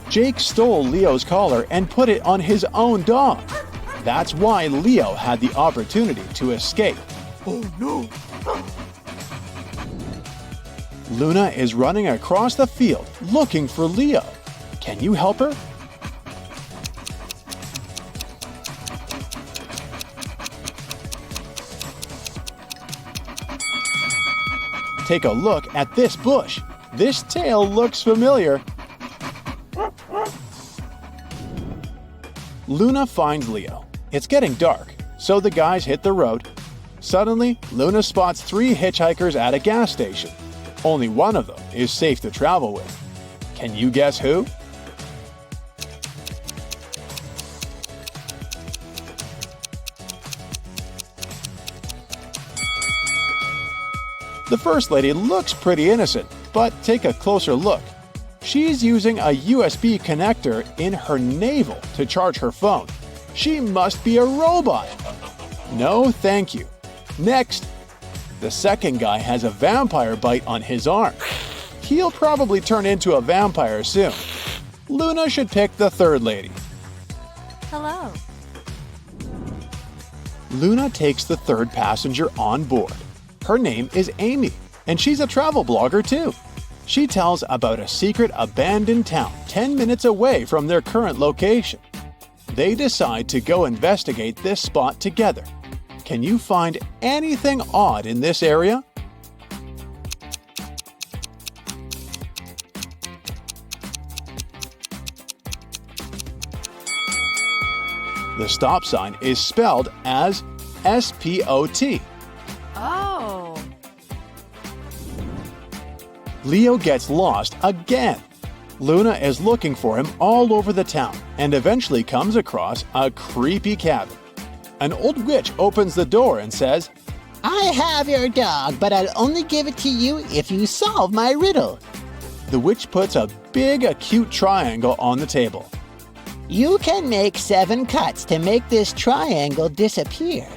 Jake stole Leo's collar and put it on his own dog. That's why Leo had the opportunity to escape. Oh no! Luna is running across the field looking for Leo. Can you help her? Take a look at this bush. This tail looks familiar. Luna finds Leo. It's getting dark, so the guys hit the road. Suddenly, Luna spots 3 hitchhikers at a gas station. Only one of them is safe to travel with. Can you guess who? The first lady looks pretty innocent, but take a closer look. She's using a USB connector in her navel to charge her phone. She must be a robot. No, thank you. Next, the second guy has a vampire bite on his arm. He'll probably turn into a vampire soon. Luna should pick the third lady. Hello. Luna takes the third passenger on board. Her name is Amy, and she's a travel blogger too. She tells about a secret abandoned town 10 minutes away from their current location. They decide to go investigate this spot together. Can you find anything odd in this area? The stop sign is spelled as S-P-O-T. Oh. Leo gets lost again. Luna is looking for him all over the town and eventually comes across a creepy cabin. An old witch opens the door and says, I have your dog, but I'll only give it to you if you solve my riddle. The witch puts a big acute triangle on the table. You can make 7 cuts to make this triangle disappear.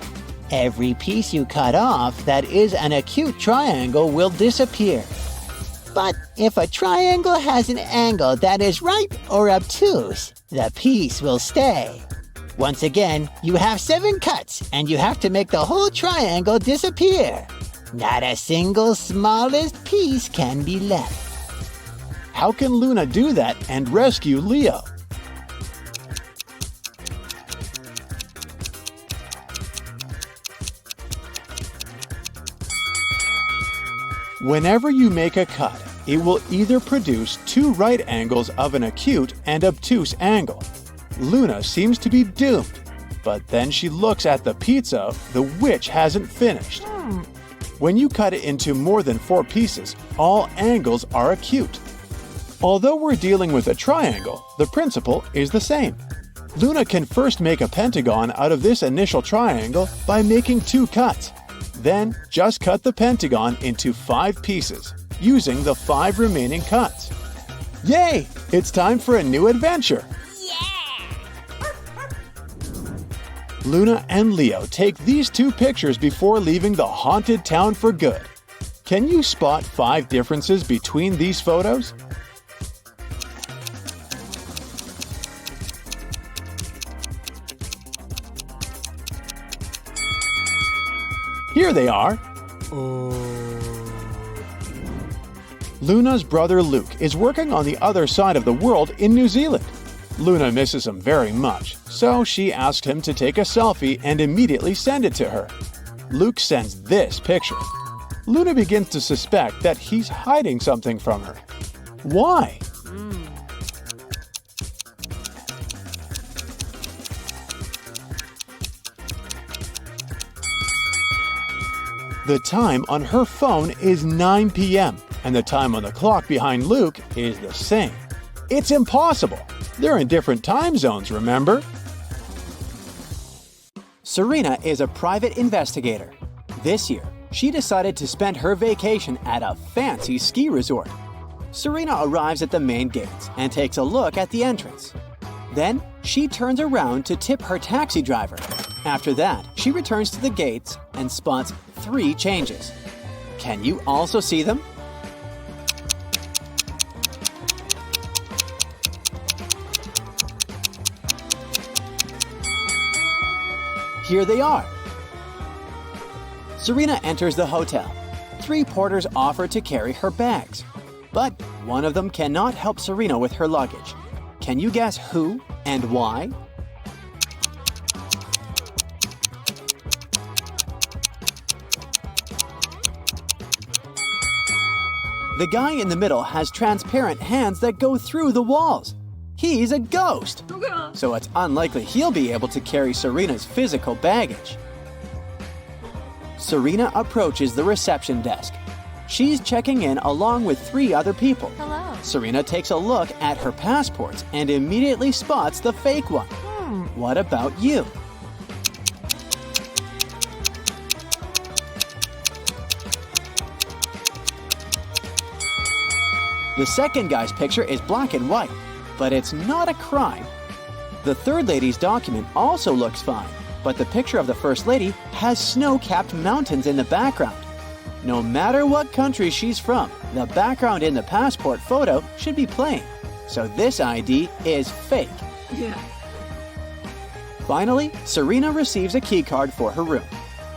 Every piece you cut off that is an acute triangle will disappear. But if a triangle has an angle that is right or obtuse, the piece will stay. Once again, you have 7 cuts and you have to make the whole triangle disappear. Not a single smallest piece can be left. How can Luna do that and rescue Leo? Whenever you make a cut, it will either produce 2 right angles of an acute and obtuse angle. Luna seems to be doomed, but then she looks at the pizza the witch hasn't finished. When you cut it into more than 4 pieces, all angles are acute. Although we're dealing with a triangle, the principle is the same. Luna can first make a pentagon out of this initial triangle by making 2 cuts. Then just cut the pentagon into 5 pieces, using the 5 remaining cuts. Yay! It's time for a new adventure! Luna and Leo take these two pictures before leaving the haunted town for good. Can you spot 5 differences between these photos? Here they are. Luna's brother Luke is working on the other side of the world in New Zealand. Luna misses him very much, so she asked him to take a selfie and immediately send it to her. Luke sends this picture. Luna begins to suspect that he's hiding something from her. Why? The time on her phone is 9 p.m., and the time on the clock behind Luke is the same. It's impossible. They're in different time zones, remember? Serena is a private investigator. This year, she decided to spend her vacation at a fancy ski resort. Serena arrives at the main gates and takes a look at the entrance. Then, she turns around to tip her taxi driver. After that, she returns to the gates and spots 3 changes. Can you also see them? Here they are. Serena enters the hotel. 3 porters offer to carry her bags, but one of them cannot help Serena with her luggage. Can you guess who and why? The guy in the middle has transparent hands that go through the walls. He's a ghost, so it's unlikely he'll be able to carry Serena's physical baggage. Serena approaches the reception desk. She's checking in along with 3 other people. Hello. Serena takes a look at her passports and immediately spots the fake one. What about you? The second guy's picture is black and white, but it's not a crime. The third lady's document also looks fine, but the picture of the first lady has snow-capped mountains in the background. No matter what country she's from, the background in the passport photo should be plain, so this ID is fake. Finally, Serena receives a key card for her room.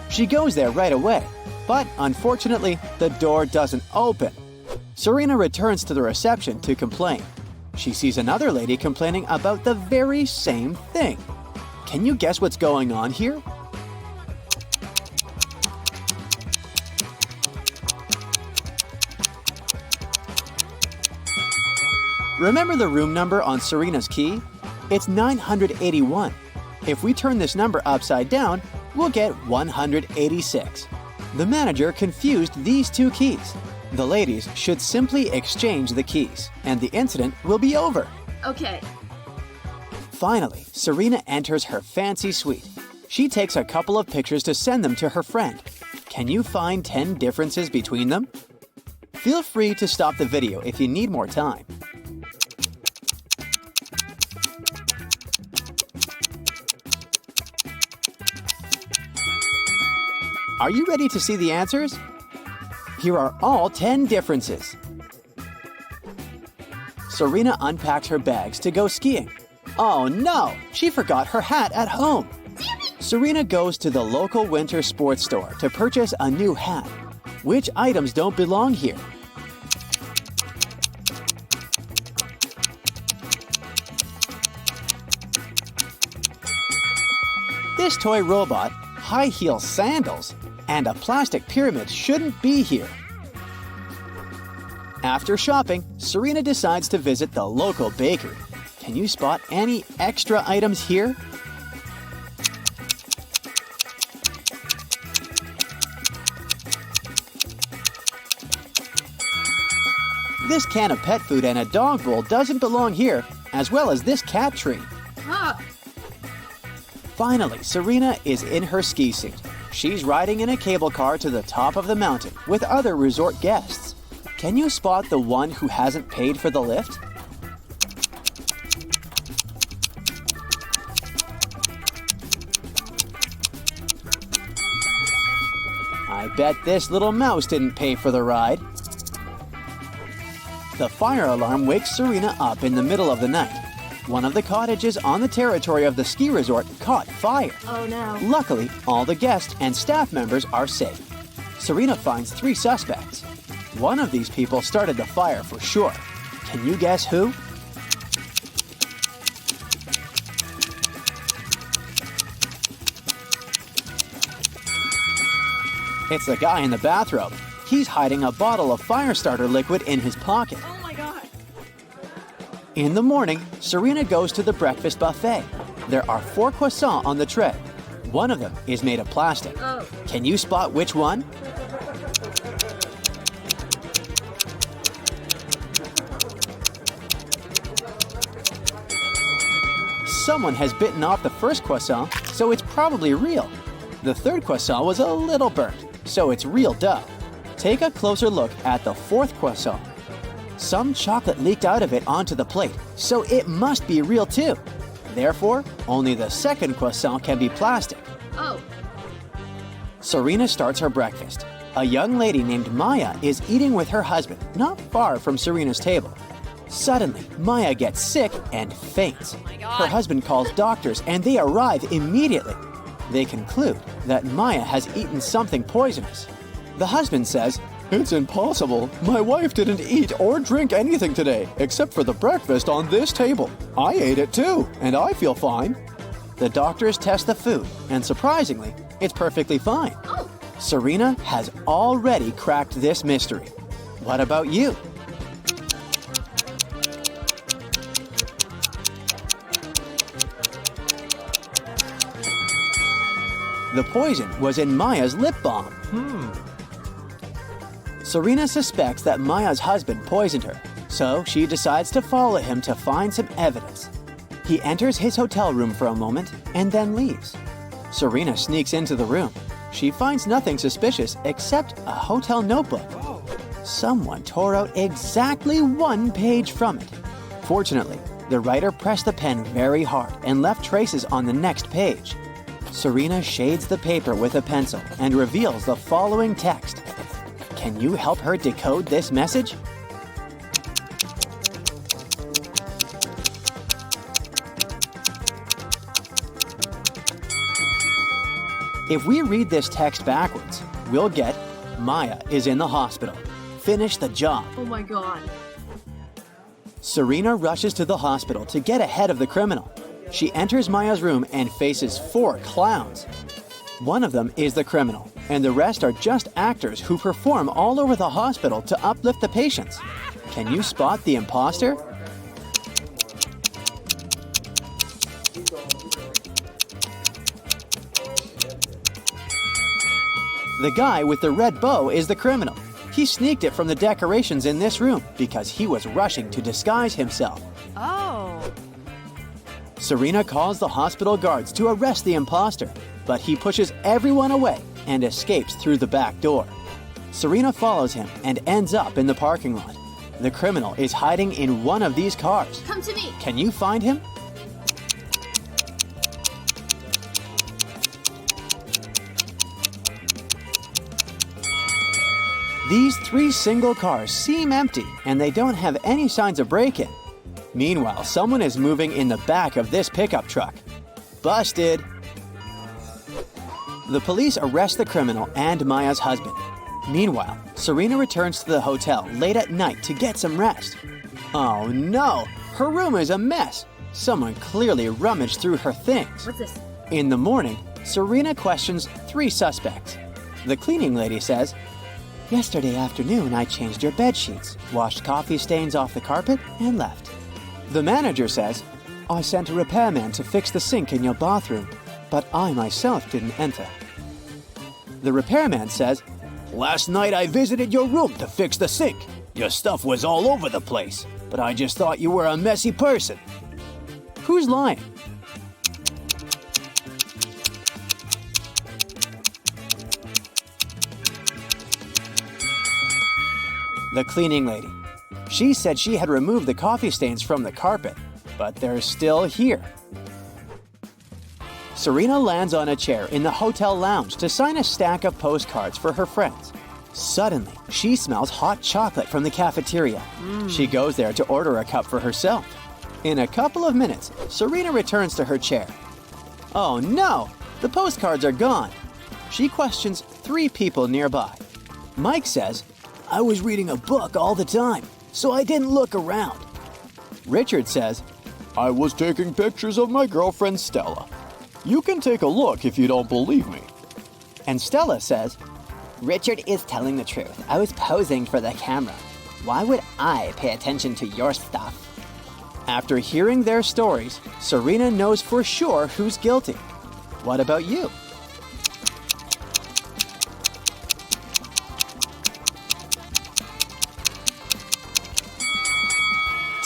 She goes there right away, but unfortunately, the door doesn't open. Serena returns to the reception to complain. She sees another lady complaining about the very same thing. Can you guess what's going on here? Remember the room number on Serena's key? It's 981. If we turn this number upside down, we'll get 186. The manager confused these 2 keys. The ladies should simply exchange the keys, and the incident will be over. Okay. Finally, Serena enters her fancy suite. She takes a couple of pictures to send them to her friend. Can you find 10 differences between them? Feel free to stop the video if you need more time. Are you ready to see the answers? Here are all 10 differences. Serena unpacked her bags to go skiing. Oh no, she forgot her hat at home. Serena goes to the local winter sports store to purchase a new hat. Which items don't belong here? This toy robot, high heel sandals, and a plastic pyramid shouldn't be here. After shopping, Serena decides to visit the local bakery. Can you spot any extra items here? This can of pet food and a dog bowl doesn't belong here, as well as this cat tree. Finally, Serena is in her ski suit. She's riding in a cable car to the top of the mountain with other resort guests. Can you spot the one who hasn't paid for the lift? bet this little mouse didn't pay for the ride. The fire alarm wakes Serena up in the middle of the night. One of the cottages on the territory of the ski resort caught fire. Oh no. Luckily, all the guests and staff members are safe. Serena finds 3 suspects. One of these people started the fire for sure. Can you guess who? It's the guy in the bathrobe. He's hiding a bottle of fire starter liquid in his pocket. Oh my god. In the morning, Serena goes to the breakfast buffet. There are 4 croissants on the tray. One of them is made of plastic. Oh. Can you spot which one? Someone has bitten off the first croissant, so it's probably real. The third croissant was a little burnt, so it's real dough. Take a closer look at the 4th croissant. Some chocolate leaked out of it onto the plate, so it must be real too. Therefore, only the 2nd croissant can be plastic. Oh. Serena starts her breakfast. A young lady named Maya is eating with her husband, not far from Serena's table. Suddenly, Maya gets sick and faints. my God. Her husband calls doctors and they arrive immediately. They conclude that Maya has eaten something poisonous. The husband says, "It's impossible. My wife didn't eat or drink anything today except for the breakfast on this table. I ate it too, and I feel fine." The doctors test the food, and surprisingly, it's perfectly fine. Oh. Serena has already cracked this mystery. What about you? The poison was in Maya's lip balm. Serena suspects that Maya's husband poisoned her, so she decides to follow him to find some evidence. He enters his hotel room for a moment and then leaves. Serena sneaks into the room. She finds nothing suspicious except a hotel notebook. Someone tore out exactly 1 page from it. Fortunately, the writer pressed the pen very hard and left traces on the next page. Serena shades the paper with a pencil and reveals the following text. Can you help her decode this message? If we read this text backwards, we'll get Maya is in the hospital. Finish the job. Oh my god. Serena rushes to the hospital to get ahead of the criminal. She enters Maya's room and faces 4 clowns. One of them is the criminal, and the rest are just actors who perform all over the hospital to uplift the patients. Can you spot the imposter? The guy with the red bow is the criminal. He sneaked it from the decorations in this room because he was rushing to disguise himself. Oh. Serena calls the hospital guards to arrest the imposter, but he pushes everyone away and escapes through the back door. Serena follows him and ends up in the parking lot. The criminal is hiding in one of these cars. Come to me. Can you find him? These 3 single cars seem empty and they don't have any signs of break-in. Meanwhile, someone is moving in the back of this pickup truck. Busted! The police arrest the criminal and Maya's husband. Meanwhile, Serena returns to the hotel late at night to get some rest. Oh no! Her room is a mess! Someone clearly rummaged through her things. What's this? In the morning, Serena questions 3 suspects. The cleaning lady says, "Yesterday afternoon I changed your bed sheets, washed coffee stains off the carpet, and left." The manager says, "I sent a repairman to fix the sink in your bathroom, but I myself didn't enter." The repairman says, "Last night I visited your room to fix the sink. Your stuff was all over the place, but I just thought you were a messy person." Who's lying? The cleaning lady. She said she had removed the coffee stains from the carpet, but they're still here. Serena lands on a chair in the hotel lounge to sign a stack of postcards for her friends. Suddenly, she smells hot chocolate from the cafeteria. She goes there to order a cup for herself. In a couple of minutes, Serena returns to her chair. Oh no! The postcards are gone. She questions 3 people nearby. Mike says, "I was reading a book all the time, so I didn't look around." Richard says, "I was taking pictures of my girlfriend Stella. You can take a look if you don't believe me." And Stella says, Richard is telling the truth. I was posing for the camera. Why would I pay attention to your stuff? After hearing their stories, Serena knows for sure who's guilty. What about you?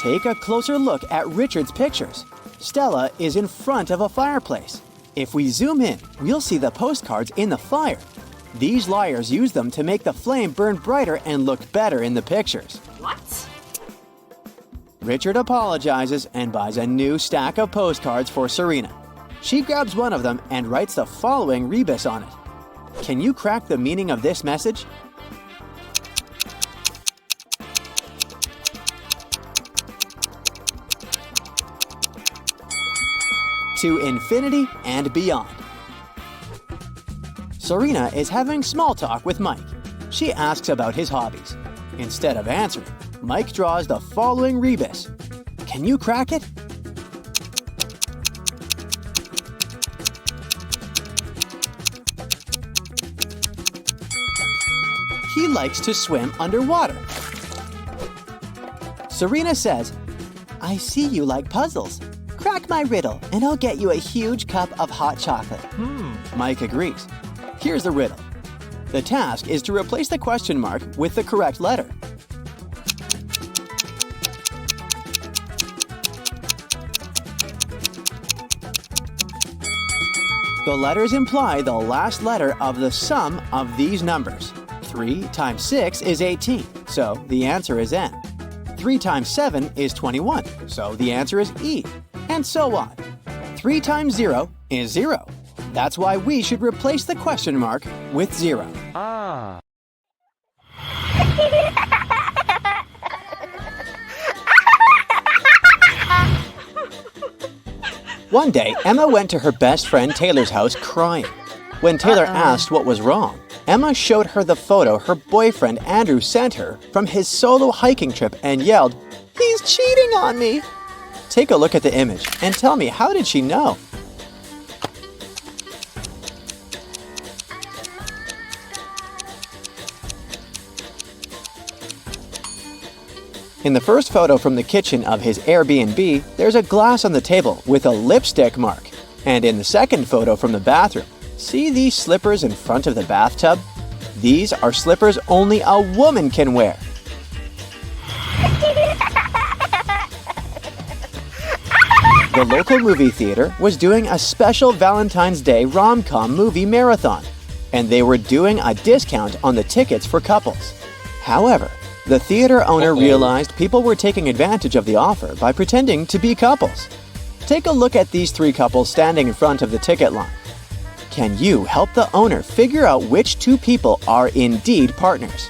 Take a closer look at Richard's pictures. Stella is in front of a fireplace. If we zoom in, we'll see the postcards in the fire. These liars used them to make the flame burn brighter and look better in the pictures. What? Richard apologizes and buys a new stack of postcards for Serena. She grabs one of them and writes the following rebus on it. Can you crack the meaning of this message? To infinity and beyond. Serena is having small talk with Mike. She asks about his hobbies. Instead of answering, Mike draws the following rebus. Can you crack it? He likes to swim underwater. Serena says, "I see you like puzzles. Crack my riddle and I'll get you a huge cup of hot chocolate." Mike agrees. Here's the riddle. The task is to replace the question mark with the correct letter. The letters imply the last letter of the sum of these numbers. 3 times 6 is 18, so the answer is N. 3 times 7 is 21, so the answer is E. And so on. 3 times 0 is 0. That's why we should replace the question mark with 0. One day, Emma went to her best friend Taylor's house crying. When Taylor asked what was wrong, Emma showed her the photo her boyfriend Andrew sent her from his solo hiking trip and yelled, "He's cheating on me!" Take a look at the image and tell me, how did she know? In the first photo from the kitchen of his Airbnb, there's a glass on the table with a lipstick mark. And in the second photo from the bathroom, see these slippers in front of the bathtub? These are slippers only a woman can wear. The local movie theater was doing a special Valentine's Day rom-com movie marathon, and they were doing a discount on the tickets for couples. However, the theater owner realized people were taking advantage of the offer by pretending to be couples. Take a look at these 3 couples standing in front of the ticket line. Can you help the owner figure out which 2 people are indeed partners?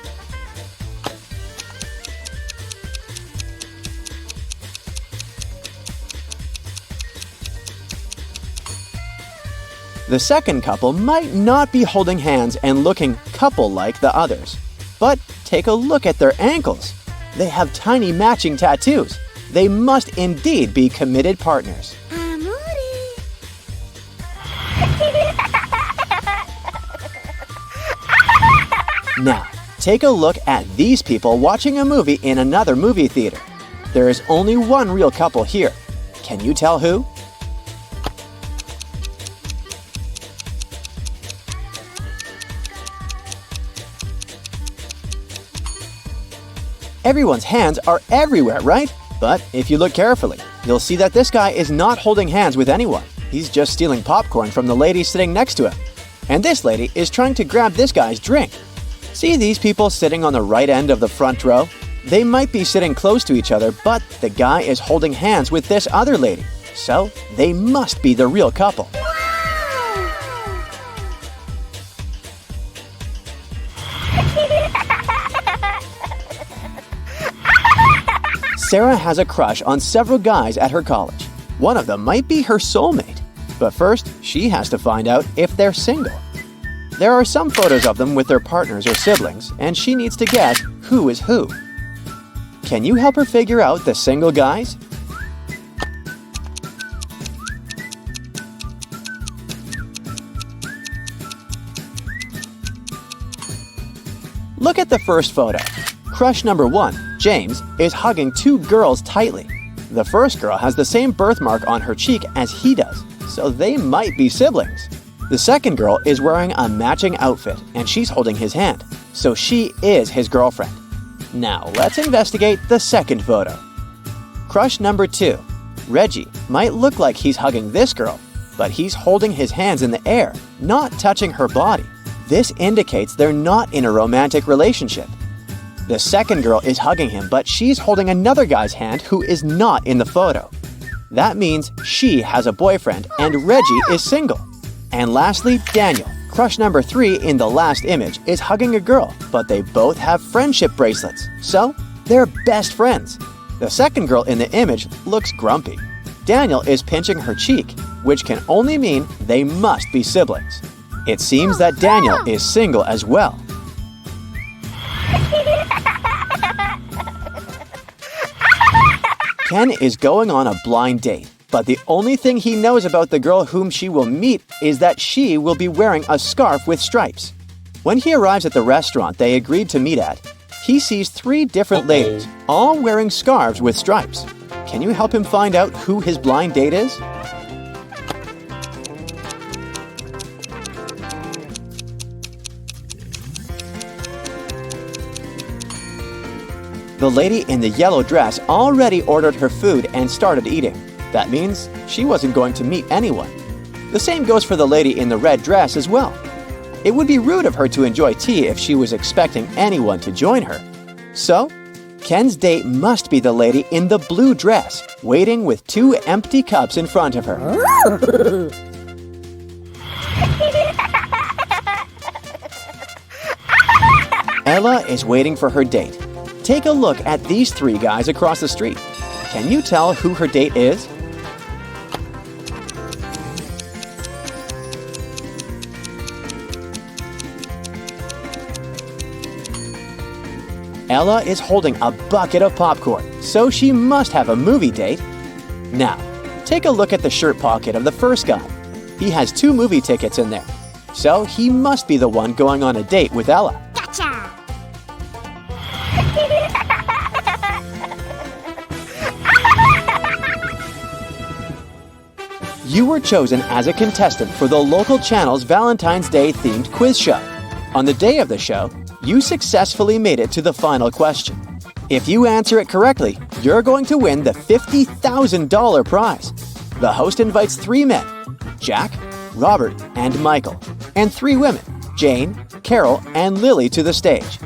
The second couple might not be holding hands and looking couple-like the others. But take a look at their ankles. They have tiny matching tattoos. They must indeed be committed partners. Now, take a look at these people watching a movie in another movie theater. There is only one real couple here. Can you tell who? Everyone's hands are everywhere, right? But if you look carefully, you'll see that this guy is not holding hands with anyone. He's just stealing popcorn from the lady sitting next to him. And this lady is trying to grab this guy's drink. See these people sitting on the right end of the front row? They might be sitting close to each other, but the guy is holding hands with this other lady. So they must be the real couple. Sarah has a crush on several guys at her college. One of them might be her soulmate. But first, she has to find out if they're single. There are some photos of them with their partners or siblings, and she needs to guess who is who. Can you help her figure out the single guys? Look at the first photo. Crush number 1, James, is hugging 2 girls tightly. The first girl has the same birthmark on her cheek as he does, so they might be siblings. The second girl is wearing a matching outfit, and she's holding his hand, so she is his girlfriend. Now let's investigate the second photo. Crush number 2, Reggie, might look like he's hugging this girl, but he's holding his hands in the air, not touching her body. This indicates they're not in a romantic relationship. The second girl is hugging him, but she's holding another guy's hand who is not in the photo. That means she has a boyfriend and Reggie is single. And lastly, Daniel, crush number 3 in the last image, is hugging a girl, but they both have friendship bracelets, so they're best friends. The second girl in the image looks grumpy. Daniel is pinching her cheek, which can only mean they must be siblings. It seems that Daniel is single as well. Ken is going on a blind date, but the only thing he knows about the girl whom she will meet is that she will be wearing a scarf with stripes. When he arrives at the restaurant they agreed to meet at, he sees 3 different ladies, all wearing scarves with stripes. Can you help him find out who his blind date is? The lady in the yellow dress already ordered her food and started eating. That means she wasn't going to meet anyone. The same goes for the lady in the red dress as well. It would be rude of her to enjoy tea if she was expecting anyone to join her. So, Ken's date must be the lady in the blue dress, waiting with 2 empty cups in front of her. Ella is waiting for her date. Take a look at these 3 guys across the street. Can you tell who her date is? Ella is holding a bucket of popcorn, so she must have a movie date. Now, take a look at the shirt pocket of the first guy. He has 2 movie tickets in there, so he must be the one going on a date with Ella. Gotcha! You were chosen as a contestant for the local channel's Valentine's Day themed quiz show. On the day of the show, you successfully made it to the final question. If you answer it correctly, you're going to win the $50,000 prize. The host invites 3 men, Jack, Robert, and Michael, and 3 women, Jane, Carol, and Lily, to the stage.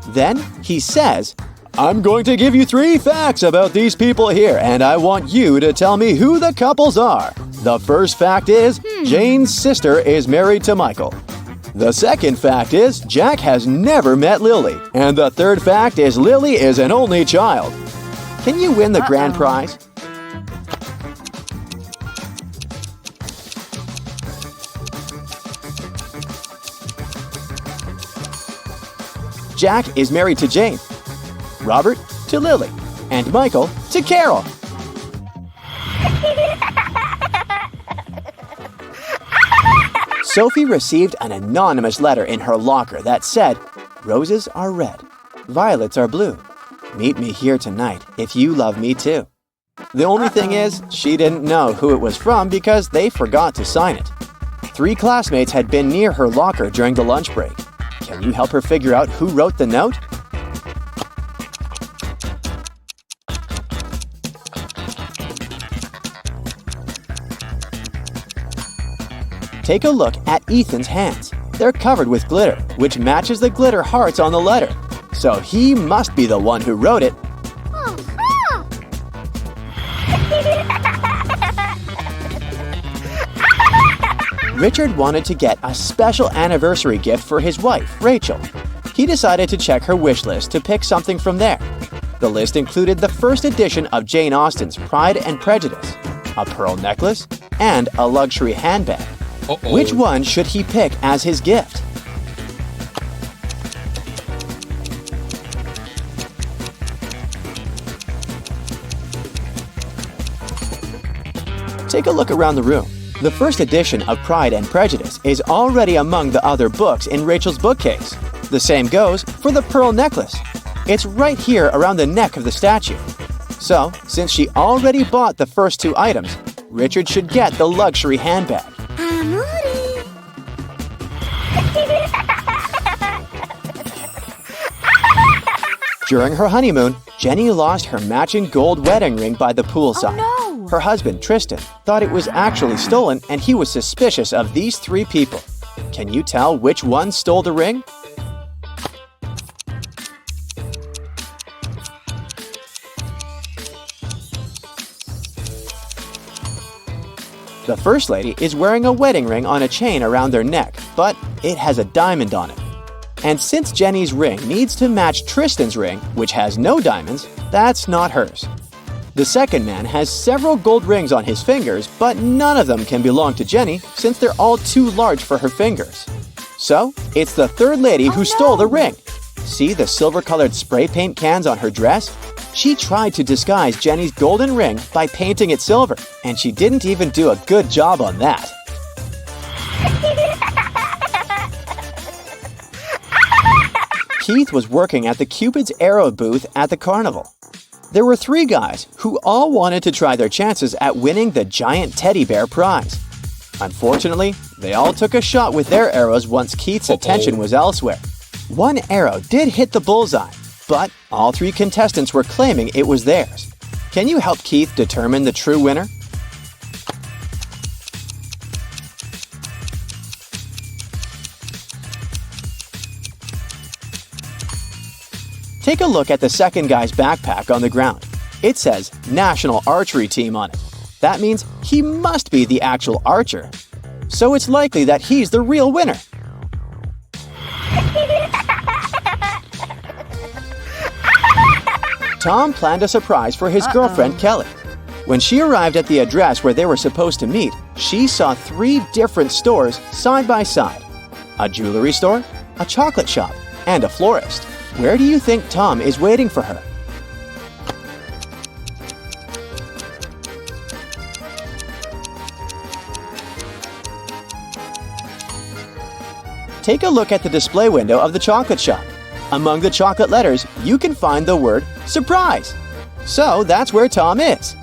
Then he says, "I'm going to give you 3 facts about these people here, and I want you to tell me who the couples are. The first fact is, Jane's sister is married to Michael. The second fact is, Jack has never met Lily. And the third fact is, Lily is an only child." Can you win the grand prize? Jack is married to Jane, Robert to Lily, and Michael to Carol. Sophie received an anonymous letter in her locker that said, "Roses are red, violets are blue. Meet me here tonight if you love me too." The only thing is, she didn't know who it was from because they forgot to sign it. 3 classmates had been near her locker during the lunch break. Can you help her figure out who wrote the note? Take a look at Ethan's hands. They're covered with glitter, which matches the glitter hearts on the letter. So he must be the one who wrote it. Richard wanted to get a special anniversary gift for his wife, Rachel. He decided to check her wish list to pick something from there. The list included the first edition of Jane Austen's Pride and Prejudice, a pearl necklace, and a luxury handbag. Which one should he pick as his gift? Take a look around the room. The first edition of Pride and Prejudice is already among the other books in Rachel's bookcase. The same goes for the pearl necklace. It's right here around the neck of the statue. So, since she already bought the first two items, Richard should get the luxury handbag. During her honeymoon, Jenny lost her matching gold wedding ring by the poolside. Oh, no. Her husband, Tristan, thought it was actually stolen and he was suspicious of these three people. Can you tell which one stole the ring? The first lady is wearing a wedding ring on a chain around their neck, but it has a diamond on it. And since Jenny's ring needs to match Tristan's ring, which has no diamonds, that's not hers. The second man has several gold rings on his fingers, but none of them can belong to Jenny since they're all too large for her fingers. So, it's the third lady who stole the ring. See the silver-colored spray paint cans on her dress? She tried to disguise Jenny's golden ring by painting it silver, and she didn't even do a good job on that. Keith was working at the Cupid's Arrow booth at the carnival. There were three guys who all wanted to try their chances at winning the giant teddy bear prize. Unfortunately, they all took a shot with their arrows once Keith's attention was elsewhere. One arrow did hit the bullseye, but all three contestants were claiming it was theirs. Can you help Keith determine the true winner? Take a look at the second guy's backpack on the ground. It says National Archery Team on it. That means he must be the actual archer. So it's likely that he's the real winner. Tom planned a surprise for his girlfriend Kelly. When she arrived at the address where they were supposed to meet, she saw three different stores side by side. A jewelry store, a chocolate shop, and a florist. Where do you think Tom is waiting for her? Take a look at the display window of the chocolate shop. Among the chocolate letters, you can find the word surprise. So that's where Tom is.